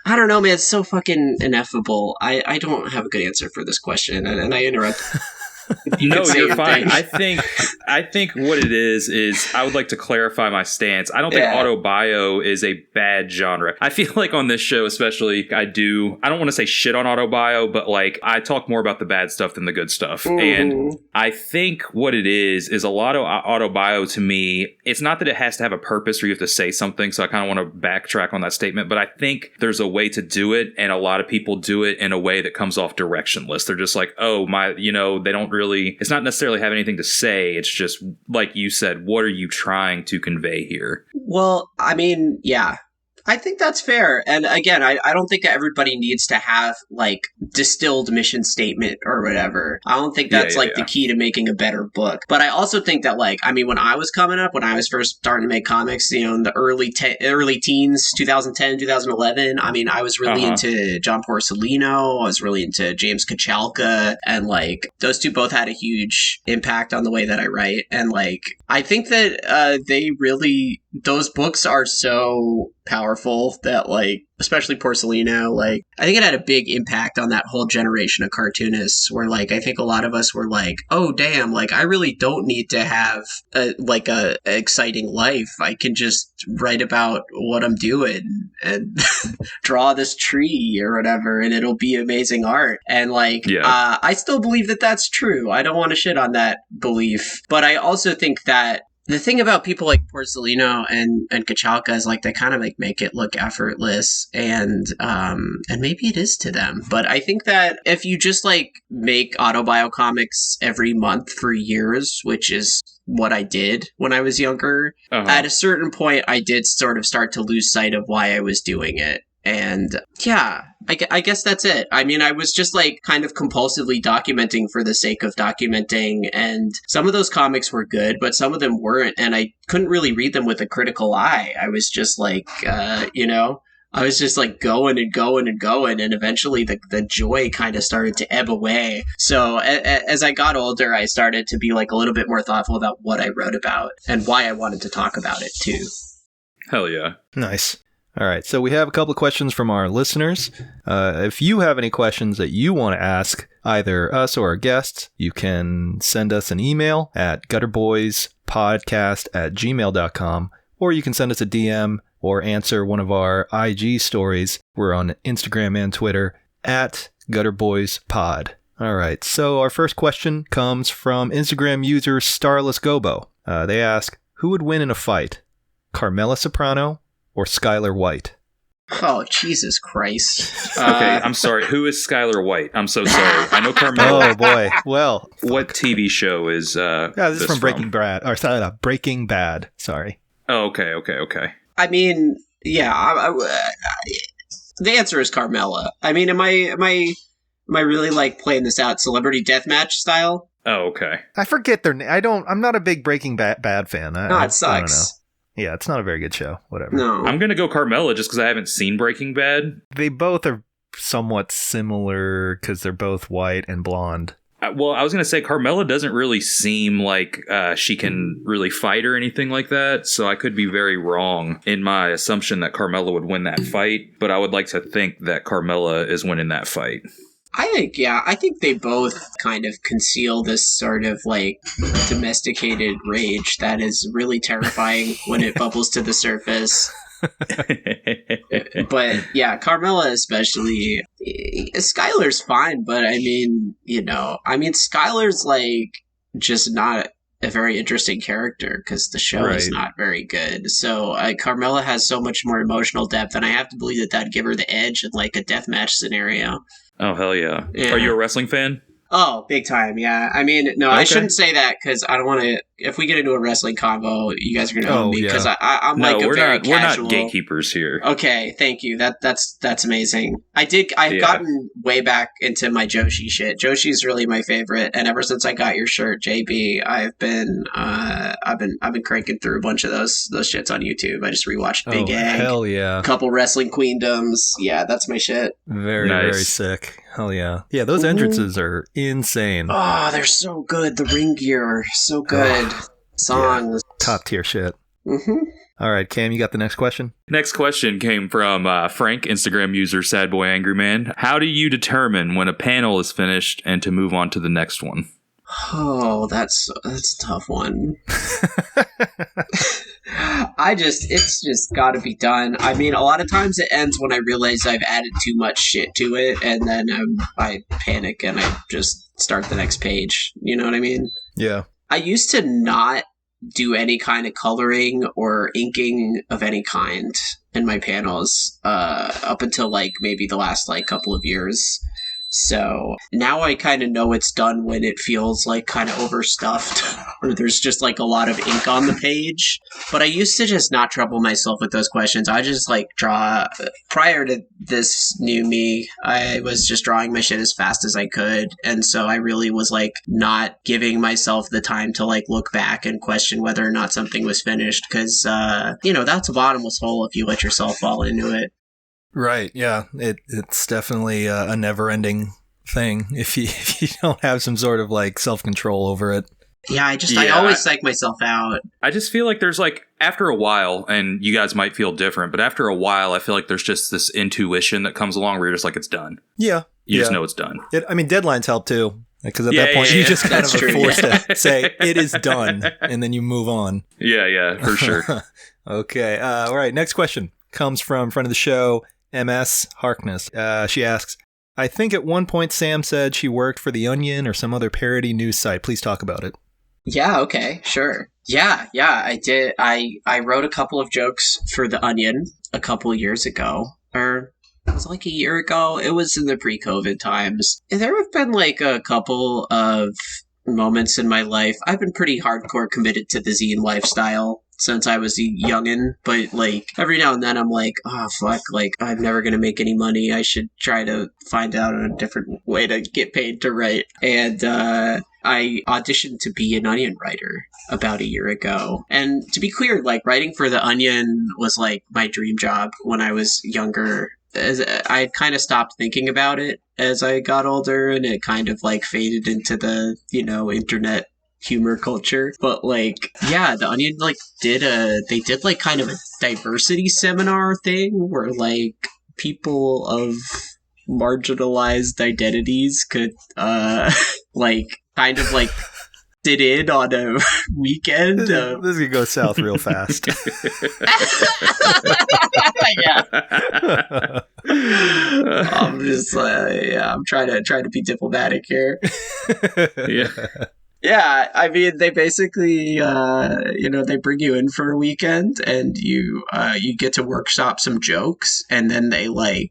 I don't know, man, it's so fucking ineffable. I don't have a good answer for this question, and I interrupt. No, you're fine. I think what it is I would like to clarify my stance. I don't think autobio is a bad genre. I feel like on this show especially, I don't want to say shit on autobio, but like I talk more about the bad stuff than the good stuff. And I think what it is a lot of autobio to me, it's not that it has to have a purpose or you have to say something, so I kind of want to backtrack on that statement, but I think there's a way to do it, and a lot of people do it in a way that comes off directionless. They're just like, oh, my, you know, they don't it's not necessarily have anything to say. It's just, like you said, what are you trying to convey here? Well, I mean, yeah. I think that's fair. And again, I don't think everybody needs to have like distilled mission statement or whatever. I don't think that's the key to making a better book. But I also think that like, I mean, when I was coming up, when I was first starting to make comics, you know, in the early teens, 2010, 2011, I mean, I was really into John Porcellino. I was really into James Kachalka. And like, those two both had a huge impact on the way that I write. And like, I think that those books are so powerful that like, especially Porcellino, like I think it had a big impact on that whole generation of cartoonists where like I think a lot of us were like, oh damn, like I really don't need to have a exciting life. I can just write about what I'm doing and draw this tree or whatever and it'll be amazing art. And like I still believe that that's true. I don't want to shit on that belief, but I also think that the thing about people like Porcellino and Kachalka is like they kind of like make it look effortless and maybe it is to them. But I think that if you just like make autobio comics every month for years, which is what I did when I was younger, at a certain point I did sort of start to lose sight of why I was doing it. And yeah, I guess that's it. I mean, I was just like kind of compulsively documenting for the sake of documenting. And some of those comics were good, but some of them weren't. And I couldn't really read them with a critical eye. I was just like, you know, I was just like going and going and going. And eventually the joy kind of started to ebb away. So as I got older, I started to be like a little bit more thoughtful about what I wrote about and why I wanted to talk about it too. Hell yeah. Nice. All right, so we have a couple of questions from our listeners. If you have any questions that you want to ask either us or our guests, you can send us an email at gutterboyspodcast@gmail.com, or you can send us a DM or answer one of our IG stories. We're on Instagram and Twitter at gutterboyspod. All right, so our first question comes from Instagram user Starless Gobo. They ask, who would win in a fight, Carmela Soprano or Skylar White? Oh, Jesus Christ. Okay, I'm sorry. Who is Skylar White? I'm so sorry. I know Carmela. Oh, boy. Well. What TV show is this is from Breaking Bad. Or Breaking Bad. Sorry. Oh, okay. I mean, yeah. The answer is Carmela. I mean, am I really like playing this out celebrity deathmatch style? Oh, okay. I forget their name. I'm not a big Breaking Bad fan. It sucks. I don't know. Yeah, it's not a very good show. Whatever. No. I'm going to go Carmela just because I haven't seen Breaking Bad. They both are somewhat similar because they're both white and blonde. Well, I was going to say Carmela doesn't really seem like she can really fight or anything like that. So I could be very wrong in my assumption that Carmela would win that fight. But I would like to think that Carmela is winning that fight. I think they both kind of conceal this sort of like domesticated rage that is really terrifying when it bubbles to the surface. But yeah, Carmela especially. Skylar's fine, but I mean, Skylar's like just not a very interesting character because the show is not very good. So Carmela has so much more emotional depth, and I have to believe that that'd give her the edge in like a deathmatch scenario. Oh, hell yeah. Are you a wrestling fan? Oh, big time, yeah. I mean, no, okay. I shouldn't say that because I don't want to... If we get into a wrestling combo, you guys are going to own me because I'm like a very casual... we're not gatekeepers here. Okay, thank you. That's amazing. I've gotten way back into my Joshi shit. Joshi's really my favorite, and ever since I got your shirt, JB, I've been cranking through a bunch of those shits on YouTube. I just rewatched Big Egg. Hell yeah. A couple Wrestling Queendoms. Yeah, that's my shit. Very, very sick. Hell yeah. Yeah, those entrances are insane. Oh, they're so good. The ring gear, so good. Songs. Yeah. Top tier shit. Mm-hmm. All right, Cam, you got the next question? Next question came from Frank, Instagram user Sad Boy Angry Man. How do you determine when a panel is finished and to move on to the next one? Oh, that's a tough one. It's just got to be done. I mean, a lot of times it ends when I realize I've added too much shit to it, and then I panic and I just start the next page. You know what I mean? Yeah. I used to not do any kind of coloring or inking of any kind in my panels up until like maybe the last like couple of years. So now I kind of know it's done when it feels like kind of overstuffed or there's just like a lot of ink on the page. But I used to just not trouble myself with those questions. I just like draw. Prior to this new me, I was just drawing my shit as fast as I could. And so I really was like not giving myself the time to like look back and question whether or not something was finished. Because, that's a bottomless hole if you let yourself fall into it. Right. Yeah. It's definitely a never-ending thing if you don't have some sort of like self-control over it. Yeah, I always psych myself out. I just feel like there's like, after a while, and you guys might feel different, but after a while, I feel like there's just this intuition that comes along where you're just like, it's done. Yeah. You just know it's done. Deadlines help too. Because at that point, you just kind of are forced to say, it is done, and then you move on. Yeah, for sure. Okay. All right. Next question comes from friend of the show, MS Harkness. She asks, I think at one point Sam said she worked for The Onion or some other parody news site. Please talk about it. Yeah, okay, sure. Yeah, I did. I wrote a couple of jokes for The Onion a couple years ago. Or it was like a year ago. It was in the pre-COVID times. And there have been like a couple of moments in my life. I've been pretty hardcore committed to the zine lifestyle since I was a youngin', but like every now and then I'm like, oh fuck, like I'm never gonna make any money. I should try to find out a different way to get paid to write. And I auditioned to be an Onion writer about a year ago. And to be clear, like writing for The Onion was like my dream job when I was younger. As I kind of stopped thinking about it as I got older, and it kind of like faded into the, internet humor culture. But like, yeah, The Onion like did like kind of a diversity seminar thing where like people of marginalized identities could like kind of like sit in on a weekend. This is gonna go south real fast. Yeah. I'm just I'm trying to be diplomatic here. Yeah. Yeah, I mean, they basically, they bring you in for a weekend and you get to workshop some jokes, and then they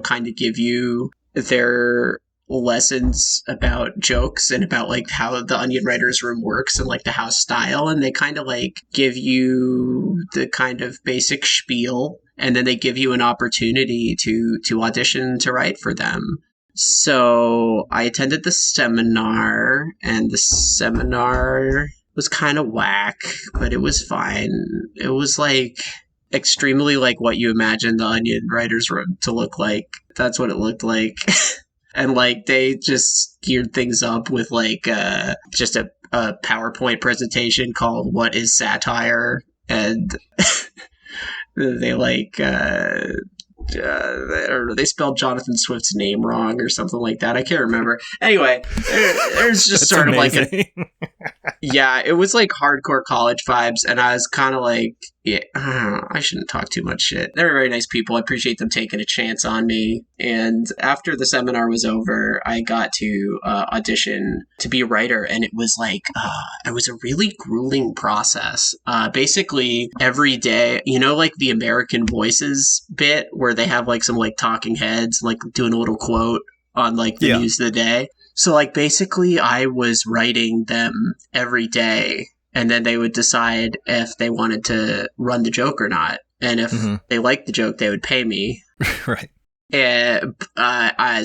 kind of give you their lessons about jokes and about like how the Onion writers room works and like the house style, and they kind of like give you the kind of basic spiel, and then they give you an opportunity to audition to write for them. So I attended the seminar, and the seminar was kind of whack, but it was fine. It was like extremely like what you imagine the Onion writers room to look like. That's what it looked like. And like they just geared things up with like just a PowerPoint presentation called "What is Satire?" and they like they spelled Jonathan Swift's name wrong or something like that. I can't remember. Anyway, there's just sort of like yeah, it was like hardcore college vibes, and I was kind of like, yeah, I shouldn't talk too much shit. They're very nice people. I appreciate them taking a chance on me. And after the seminar was over, I got to audition to be a writer, and it was like, it was a really grueling process. Basically, every day, like the American Voices bit where they have like some like talking heads, like doing a little quote on like the news of the day. So like basically I was writing them every day, and then they would decide if they wanted to run the joke or not. And if they liked the joke, they would pay me. Right. And I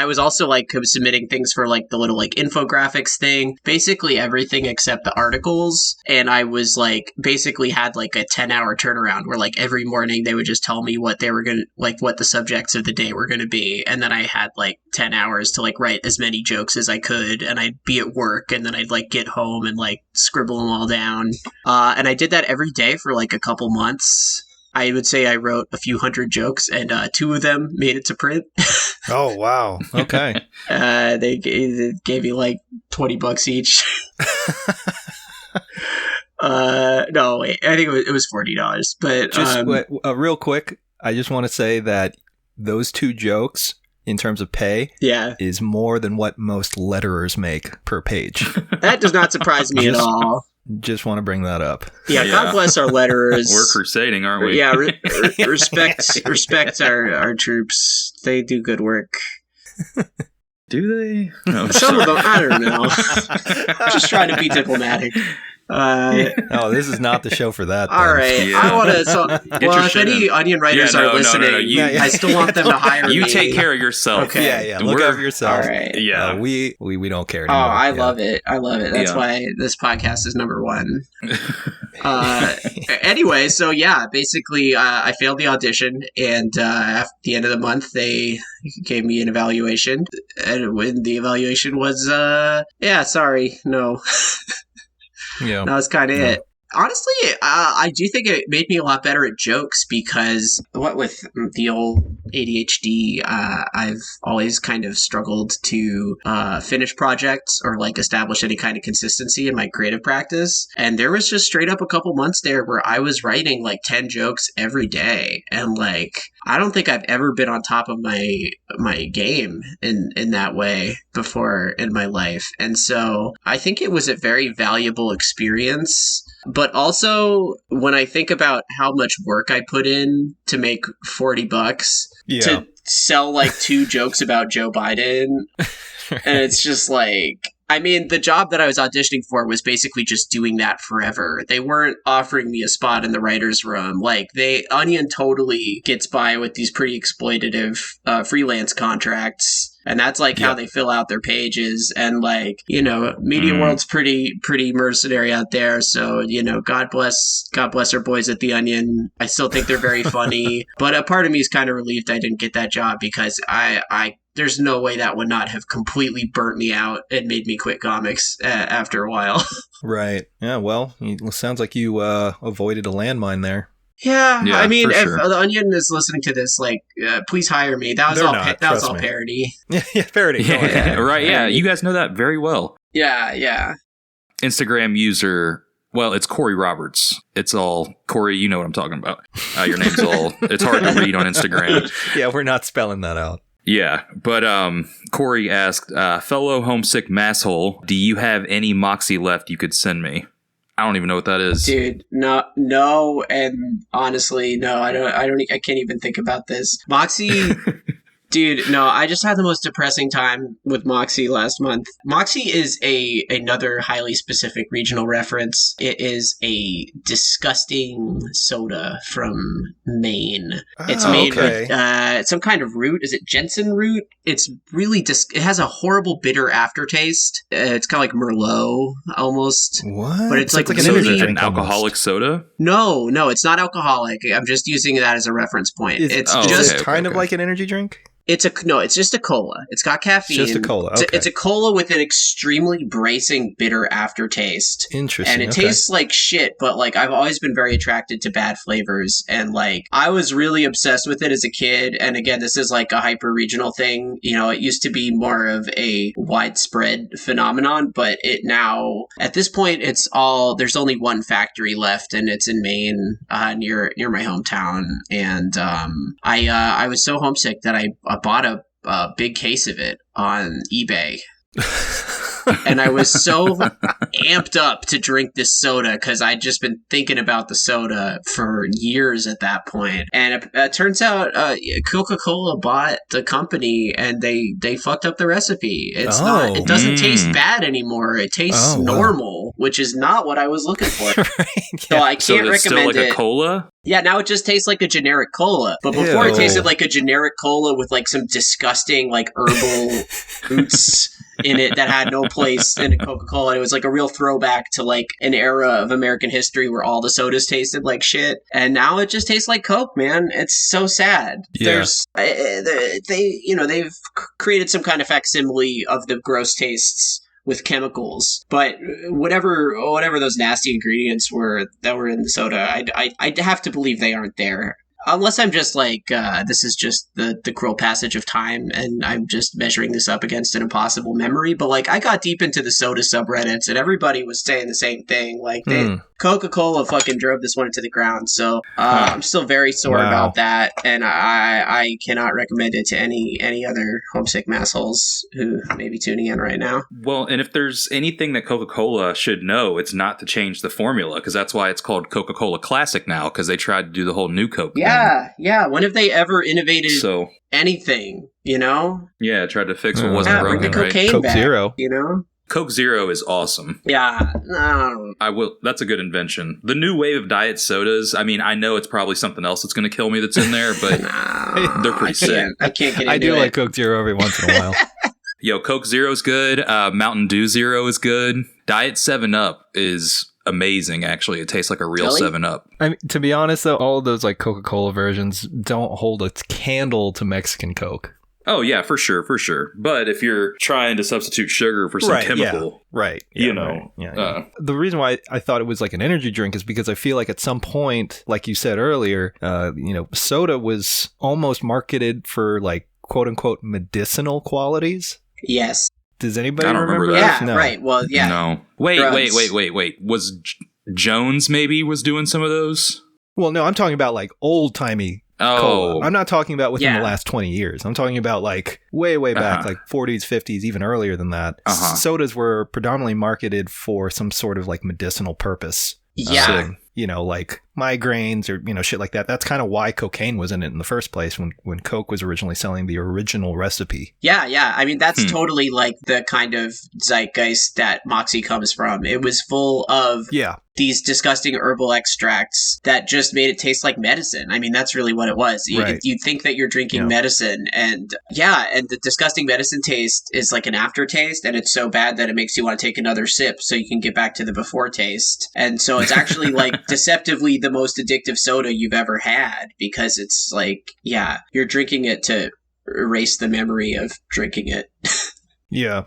was also like submitting things for like the little like infographics thing, basically everything except the articles. And I was like basically had like a 10-hour turnaround where like every morning they would just tell me what they were gonna like what the subjects of the day were gonna be, and then I had like 10 hours to like write as many jokes as I could, and I'd be at work, and then I'd like get home and like scribble them all down. And I did that every day for like a couple months. I would say I wrote a few hundred jokes, and 2 of them made it to print. Oh, wow. Okay. They gave me like $20 each. No, wait. I think it was $40. But just real quick, I just want to say that those 2 jokes, in terms of pay, is more than what most letterers make per page. That does not surprise me at all. Just want to bring that up. Yeah, God bless our letterers. We're crusading, aren't we? Yeah, respect our troops. They do good work. Do they? No. Some of them, I don't know. Just trying to be diplomatic. Oh, this is not the show for that. All then. right. Yeah. I want to. So, well, if shit any in. Onion writers Yeah, are no, listening, you- I still want them to hire me. You take care of yourself. Okay. Yeah, look out for yourself. All right. Yeah. We don't care Oh, anymore. I Yeah. love it. I love it. That's Yeah. why this podcast is number one. Anyway, so yeah, basically, I failed the audition, and at the end of the month, they gave me an evaluation, and when the evaluation was, sorry, no, Yeah. that was kind of it. Honestly, I do think it made me a lot better at jokes because what with the old ADHD, I've always kind of struggled to finish projects or like establish any kind of consistency in my creative practice. And there was just straight up a couple months there where I was writing like 10 jokes every day. And like, I don't think I've ever been on top of my game in that way before in my life. And so I think it was a very valuable experience. But also, when I think about how much work I put in to make $40 Yeah. to sell like 2 jokes about Joe Biden, and it's just like, I mean, the job that I was auditioning for was basically just doing that forever. They weren't offering me a spot in the writer's room. Like, Onion totally gets by with these pretty exploitative freelance contracts. And that's like how they fill out their pages. And like, you know, media world's pretty mercenary out there. So, you know, God bless our boys at the Onion. I still think they're very funny. But a part of me is kind of relieved I didn't get that job because there's no way that would not have completely burnt me out and made me quit comics after a while. Right. Yeah, well, it sounds like you avoided a landmine there. Yeah, Yeah, I mean, for if sure. the Onion is listening to this, like, please hire me. That was They're all. not, That was trust all me. parody. Yeah, parody. Go ahead. Yeah, right. Yeah, you guys know that very well. Yeah. Instagram user. Well, it's Corey Roberts. It's all Corey. You know what I'm talking about. Your name's all. It's hard to read on Instagram. Yeah, we're not spelling that out. Yeah, but Corey asked, fellow homesick masshole, do you have any Moxie left you could send me? I don't even know what that is. Dude, no, and honestly, no, I can't even think about this. Moxie, dude, no, I just had the most depressing time with Moxie last month. Moxie is another highly specific regional reference. It is a disgusting soda from Maine. It's made with some kind of root. Is it Jensen root? It's really it has a horrible bitter aftertaste. It's kind of like Merlot almost. What? But it's like an really- energy An drink alcoholic almost. soda? No, it's not alcoholic. I'm just using that as a reference point. It's oh, just okay. kind of like an energy drink? it's just a cola. It's got caffeine. Just a cola, okay. It's a cola with an extremely bracing bitter aftertaste. Interesting. And it okay. tastes like shit, but like I've always been very attracted to bad flavors, and like I was really obsessed with it as a kid. And again, this is like a hyper regional thing. You know, it used to be more of a widespread phenomenon, but it now at this point there's only one factory left, and it's in Maine, near my hometown. And I was so homesick that I bought a big case of it on eBay. And I was so amped up to drink this soda because I'd just been thinking about the soda for years at that point. And it turns out Coca-Cola bought the company and they fucked up the recipe. It doesn't taste bad anymore. It tastes normal, which is not what I was looking for. Right, So I can't it's still recommend like it. a cola? Yeah, now it just tastes like a generic cola. But before Ew. it tasted like a generic cola with like some disgusting like herbal roots in it that had no place in a Coca-Cola. It was like a real throwback to like an era of American history where all the sodas tasted like shit. And now it just tastes like Coke, man. It's so sad. Yeah. They've created some kind of facsimile of the gross tastes with chemicals, but whatever those nasty ingredients were that were in the soda, I'd have to believe they aren't there. Unless I'm just like, this is just the cruel passage of time, and I'm just measuring this up against an impossible memory. But like, I got deep into the soda subreddits, and everybody was saying the same thing. Like, Coca-Cola fucking drove this one into the ground, so I'm still very sore about that, and I cannot recommend it to any other homesick massholes who may be tuning in right now. Well, and if there's anything that Coca-Cola should know, it's not to change the formula, because that's why it's called Coca-Cola Classic now, because they tried to do the whole new Coke thing. Yeah. When have they ever innovated anything, you know? Yeah, tried to fix what wasn't bring broken, the cocaine right? Coke back, Zero. you know? Coke Zero is awesome. Yeah, no. I will. That's a good invention. The new wave of diet sodas. I mean, I know it's probably something else that's going to kill me that's in there, but they're pretty sick. I can't get into I do it. like Coke Zero every once in a while. Yo, Coke Zero's good. Mountain Dew Zero is good. Diet 7-Up is amazing, actually. It tastes like a real Really? 7-Up. I mean, to be honest, though, all of those like Coca-Cola versions don't hold a candle to Mexican Coke. Oh, yeah, for sure. But if you're trying to substitute sugar for some chemical, you know. The reason why I thought it was like an energy drink is because I feel like at some point, like you said earlier, soda was almost marketed for like quote unquote medicinal qualities. Yes. Does anybody I don't remember that? Yeah, No. right. Well, yeah. No. Wait. Was Jones maybe was doing some of those? Well, no, I'm talking about like old-timey cola. I'm not talking about within the last 20 years. I'm talking about like way back, like 40s, 50s, even earlier than that. Sodas were predominantly marketed for some sort of like medicinal purpose. Yeah. So, like migraines or, shit like that. That's kind of why cocaine was in it in the first place when Coke was originally selling the original recipe. Yeah. I mean, that's totally like the kind of zeitgeist that Moxie comes from. It was full of these disgusting herbal extracts that just made it taste like medicine. I mean, that's really what it was. You think that you're drinking medicine, and the disgusting medicine taste is like an aftertaste, and it's so bad that it makes you want to take another sip so you can get back to the before taste. And so it's actually like deceptively the most addictive soda you've ever had, because it's like, you're drinking it to erase the memory of drinking it. Yeah.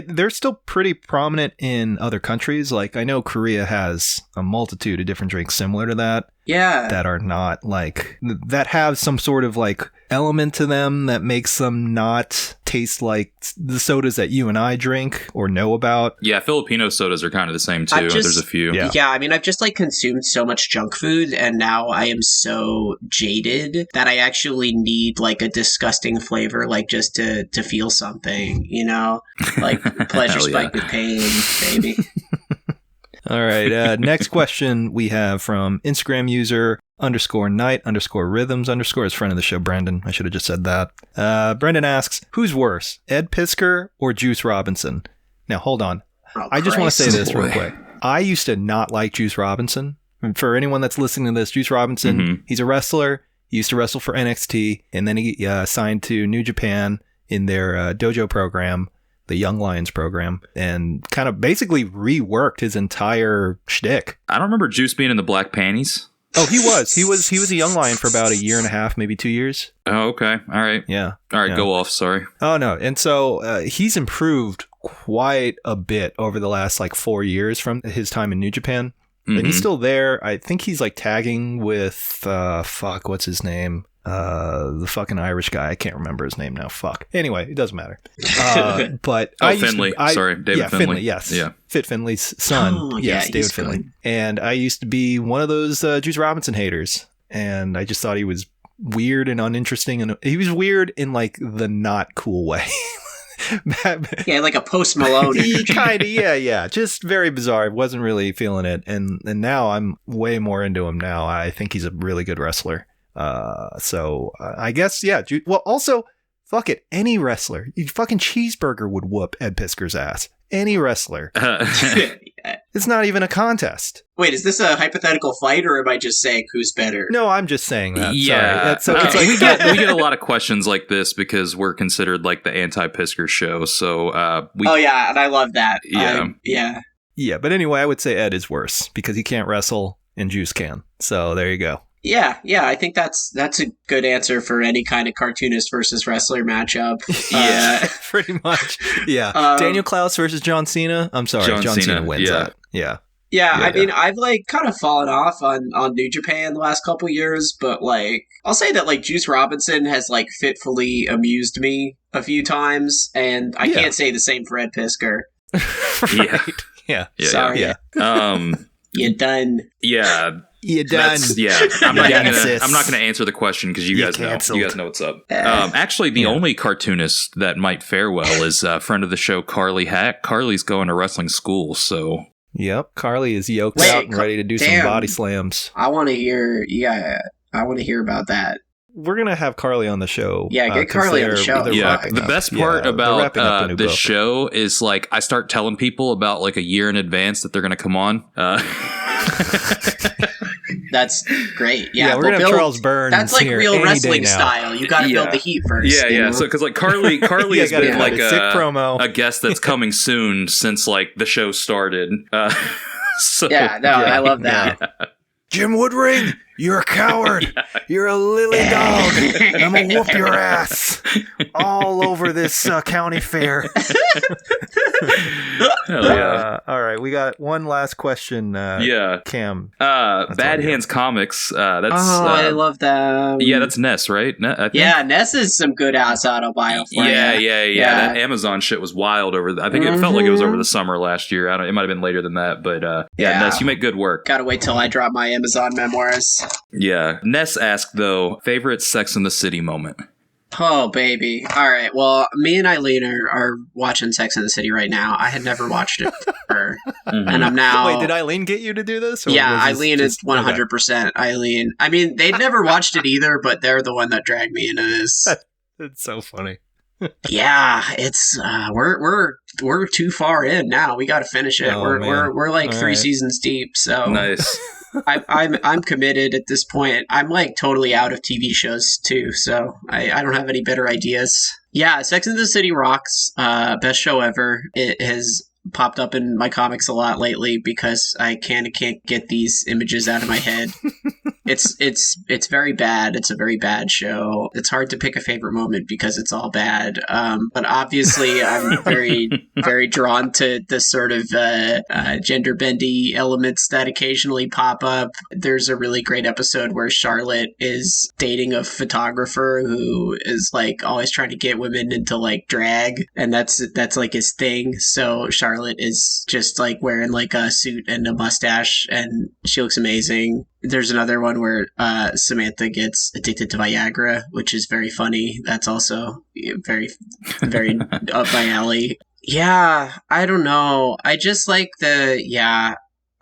They're still pretty prominent in other countries. Like, I know Korea has a multitude of different drinks similar to that. Yeah. That are not like, that have some sort of like element to them that makes them not taste like the sodas that you and I drink or know about. Yeah, Filipino sodas are kind of the same too. There's a few. Yeah, I mean, I've just like consumed so much junk food, and now I am so jaded that I actually need like a disgusting flavor, like just to feel something, like pleasure spiked with pain, baby. All right. Next question we have from Instagram user _night_rhythms_ his friend of the show, Brendan. I should have just said that. Brendan asks, who's worse, Ed Piskor or Juice Robinson? Now, hold on. I just want to say this real quick. I used to not like Juice Robinson. And for anyone that's listening to this, Juice Robinson, he's a wrestler. He used to wrestle for NXT, and then he signed to New Japan in their dojo program, the Young Lions program, and kind of basically reworked his entire shtick. I don't remember Juice being in the black panties. Oh, he was. He was a Young Lion for about a year and a half, maybe 2 years. Oh, okay. All right. Yeah. All right, go off. Sorry. Oh, no. And so he's improved quite a bit over the last like 4 years from his time in New Japan. And he's still there. I think he's like tagging with, what's his name? The fucking Irish guy. I can't remember his name now. Fuck. Anyway, it doesn't matter. But Finley. David Finley. Yes. Yeah. Fit Finley's son. Oh, yes, yeah, David Finley. good. And I used to be one of those Juice Robinson haters. And I just thought he was weird and uninteresting. And he was weird in like the not cool way. Yeah, like a Post Malone. Kind of, yeah. Just very bizarre. Wasn't really feeling it. And now I'm way more into him now. I think he's a really good wrestler. So I guess, yeah. Well, also, fuck it. Any wrestler, fucking Cheeseburger would whoop Ed Piskor's ass. Any wrestler. It's not even a contest. Wait, is this a hypothetical fight, or am I just saying who's better? No, I'm just saying that. Yeah. Sorry. It's like, we get a lot of questions like this because we're considered like the anti-Pisker show. So Oh yeah, and I love that. Yeah. Yeah, but anyway, I would say Ed is worse because he can't wrestle and Juice can. So there you go. Yeah, I think that's a good answer for any kind of cartoonist versus wrestler matchup. Yeah, pretty much. Yeah. Daniel Klaus versus John Cena. I'm sorry, John Cena wins that. Yeah. Yeah, I mean, I've like kind of fallen off on New Japan the last couple years, but like I'll say that like Juice Robinson has like fitfully amused me a few times, and I can't say the same for Ed Piskor. Right. Yeah. Sorry. Yeah. You done. Yeah. You done. I'm not done, gonna. sis. I'm not gonna answer the question because you guys know. canceled. You guys know what's up. Actually, the only cartoonist that might fare well is a friend of the show, Carly Hack. Carly's going to wrestling school, so Yep. Carly is yoked Wait, out and ready to do damn. some body slams. I want to hear. Yeah, I want to hear about that. We're gonna have Carly on the show. Yeah, get 'cause Carly on the they're- show. they're yeah. wrapping The up. best part they're about wrapping up the new this book. show is like I start telling people about like a year in advance that they're gonna come on. That's great. Yeah, we're gonna have build- Charles Burns. That's like here real any day wrestling now. style. You got to build the heat first. Yeah, you yeah. know? So because like Carly Yeah, has gotta been have like a sick promo. a guest that's coming soon since like the show started. So yeah, no, I love that. Jim Woodring, you're a coward. You're a lily dog. I'm gonna whoop your ass all over this county fair. Hell yeah. All right, we got one last question. Yeah. Cam. Bad Hands Comics. That's I love them. yeah, that's Ness, right? I think? Yeah, Ness is some good ass autobio for Yeah, you. yeah. That Amazon shit was wild over. I think it felt like it was over the summer last year. It might have been later than that, but Yeah. Ness, you make good work. Gotta wait till I drop my Amazon memoirs. Yeah. Ness asked though, favorite Sex in the City moment. Oh, baby. All right. Well, me and Eileen are watching Sex and the City right now. I had never watched it before. And I'm now... Wait, did Eileen get you to do this? Or Yeah, was this Eileen is just- 100% Eileen. I mean, they'd never watched it either, but they're the one that dragged me into this. It's so funny. Yeah, it's we're too far in now. We got to finish it. Oh, we're man. we're like All 3 right. seasons deep. So Nice. I'm committed at this point. I'm like totally out of TV shows too, so I don't have any better ideas. Yeah, Sex and the City rocks. Best show ever. It has popped up in my comics a lot lately because I can't get these images out of my head. It's very bad. It's a very bad show. It's hard to pick a favorite moment because it's all bad. But obviously, I'm very very drawn to the sort of gender bendy elements that occasionally pop up. There's a really great episode where Charlotte is dating a photographer who is like always trying to get women into like drag, and that's like his thing. So Charlotte is just like wearing like a suit and a mustache, and she looks amazing. There's another one where Samantha gets addicted to Viagra, which is very funny. That's also very, very up my alley. Yeah, I don't know. I just like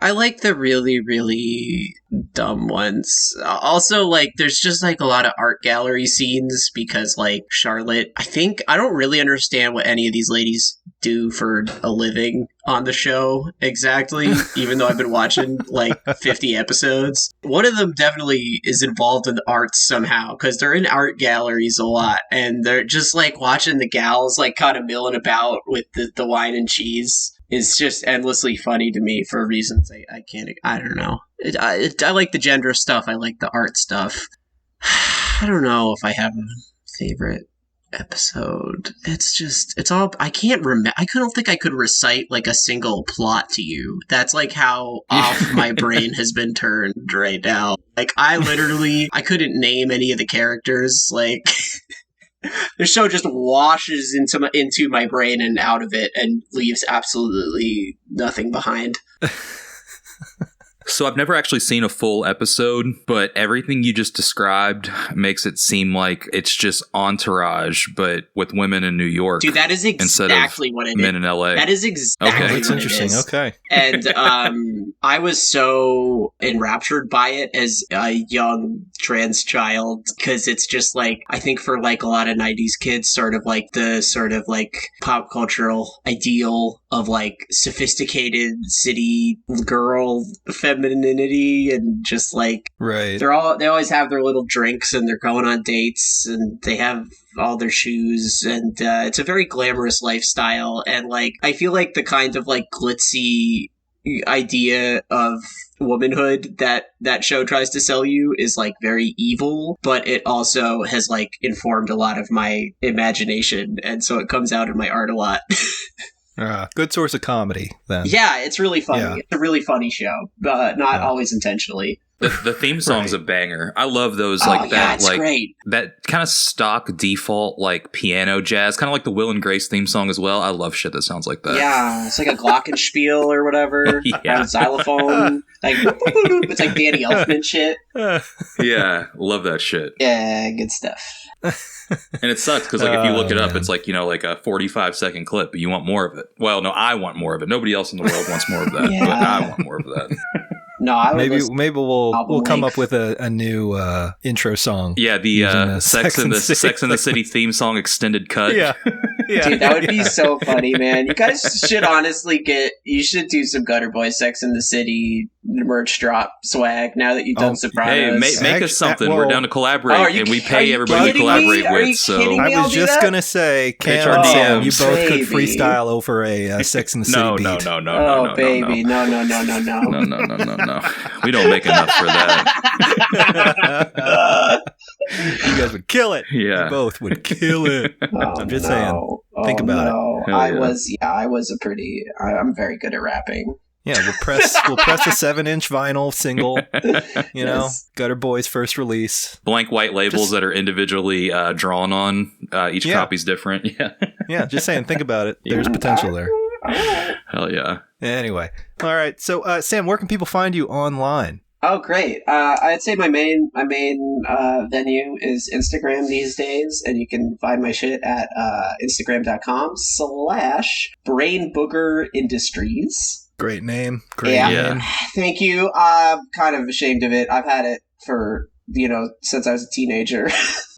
I like the really, really dumb ones. Also, like, there's just, like, a lot of art gallery scenes because, like, Charlotte, I don't really understand what any of these ladies do for a living on the show exactly, even though I've been watching, like, 50 episodes. One of them definitely is involved in the arts somehow because they're in art galleries a lot, and they're just, like, watching the gals, like, kind of milling about with the wine and cheese. Is just endlessly funny to me for reasons I don't know. I like the gender stuff. I like the art stuff. I don't know if I have a favorite episode. It's all, I can't remember. I don't think I could recite like a single plot to you. That's like how off my brain has been turned right now. Like I couldn't name any of the characters. Like the show just washes into my brain and out of it and leaves absolutely nothing behind. So I've never actually seen a full episode, but everything you just described makes it seem like it's just Entourage, but with women in New York. Dude, that is instead exactly of what it men is. in LA. That is exactly Okay. what That's it interesting. is. Okay. And I was so enraptured by it as a young trans child because it's just like, I think for like a lot of 90s kids, sort of like the sort of like pop cultural ideal of like sophisticated city girl femininity and just like Right. they always have their little drinks and they're going on dates and they have all their shoes and it's a very glamorous lifestyle, and like I feel like the kind of like glitzy idea of womanhood that show tries to sell you is like very evil, but it also has like informed a lot of my imagination, and so it comes out in my art a lot. Good source of comedy then. Yeah, it's really funny. Yeah. It's a really funny show, but not always intentionally. The theme song's a banger. I love those It's great. that kind of stock default like piano jazz, kind of like the Will and Grace theme song as well. I love shit that sounds like that. Yeah, it's like a glockenspiel or whatever. Yeah. On xylophone. Like it's like Danny Elfman shit. Yeah, love that shit. Yeah, good stuff. And it sucks because like if you look it up, it's like, you know, like a 45-second clip, but you want more of it. Well, no, I want more of it. Nobody else in the world wants more of that, Yeah. but I want more of that. No, I would Maybe listen- we'll come up with a new intro song. Yeah, the using Sex and the City theme song extended cut. Yeah. Dude, that would be so funny, man. You guys should honestly you should do some Gutter Boy Sex in the City merch drop swag now that you've done Hey, Sopranos. make us something. well- We're down to collaborate, and we pay everybody to collaborate with. So I was just gonna say, Cam our and Sam, DMs. you both could Baby. freestyle over a Sex and the City no, beat. Oh, baby. No. No. We don't make enough for that. You guys would kill it. Yeah. You both would kill it. I'm just saying. Think about it. it. Hell yeah. I'm very good at rapping. Yeah, we'll press a 7-inch vinyl single. You know, Yes. Gutter Boy's first release. Blank white labels that are individually drawn on. Each Yeah. copy's different. Yeah. Yeah, just saying. Think about it. There's potential there. Hell yeah. Anyway, all right. So, Sam, where can people find you online? Oh, great. I'd say my main venue is Instagram these days, and you can find my shit at instagram.com/brainboogerindustries. Great name. Great Yeah. name. Thank you. I'm kind of ashamed of it. I've had it for, since I was a teenager.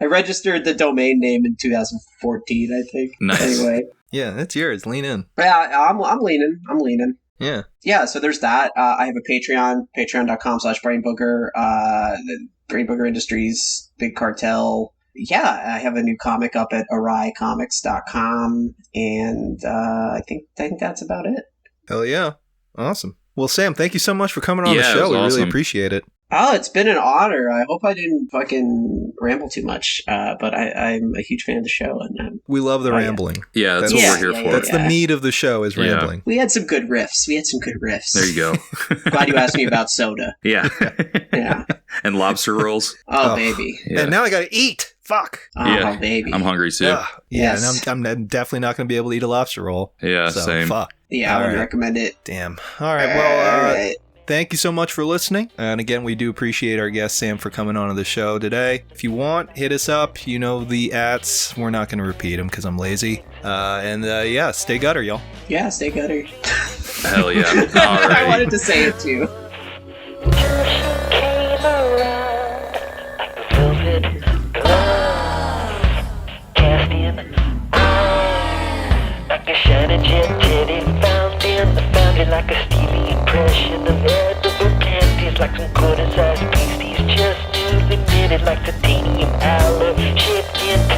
I registered the domain name in 2014, I think. Nice. Anyway. Yeah, that's yours. Lean in. Yeah, I'm leaning. Yeah. Yeah, so there's that. I have a Patreon, patreon.com/brainbooger, the Brainbooger Industries, Big Cartel. Yeah, I have a new comic up at araicomics.com, and I think that's about it. Hell yeah. Awesome. Well, Sam, thank you so much for coming on the Yeah, it show. was We really awesome. appreciate it. Oh, it's been an honor. I hope I didn't fucking ramble too much, but I'm a huge fan of the show, and We love the Oh, yeah. rambling. Yeah, that's That's- what we're here for. That's the meat of the show is Yeah. rambling. we had some good riffs. There you go. Glad you asked me about soda. Yeah. Yeah. And lobster rolls. Oh, Oh. baby. Yeah. And now I got to eat. Fuck. Oh, Yeah. baby. I'm hungry too. Yeah. Yeah, Yes. and I'm definitely not going to be able to eat a lobster roll. Yeah, So, same. fuck. Yeah, I would All right. recommend it. Damn. All right. Well, All right. thank you so much for listening. And again, we do appreciate our guest, Sam, for coming on to the show today. If you want, hit us up. You know the ats. We're not going to repeat them because I'm lazy. Yeah, stay gutter, y'all. Yeah, stay gutter. Hell yeah. I Alrighty. wanted to say it too. Shining jet teddy found in the foundry like a steamy impression of edible candies, like some quarter-sized pasties just newly minted, like titanium aloe shipped into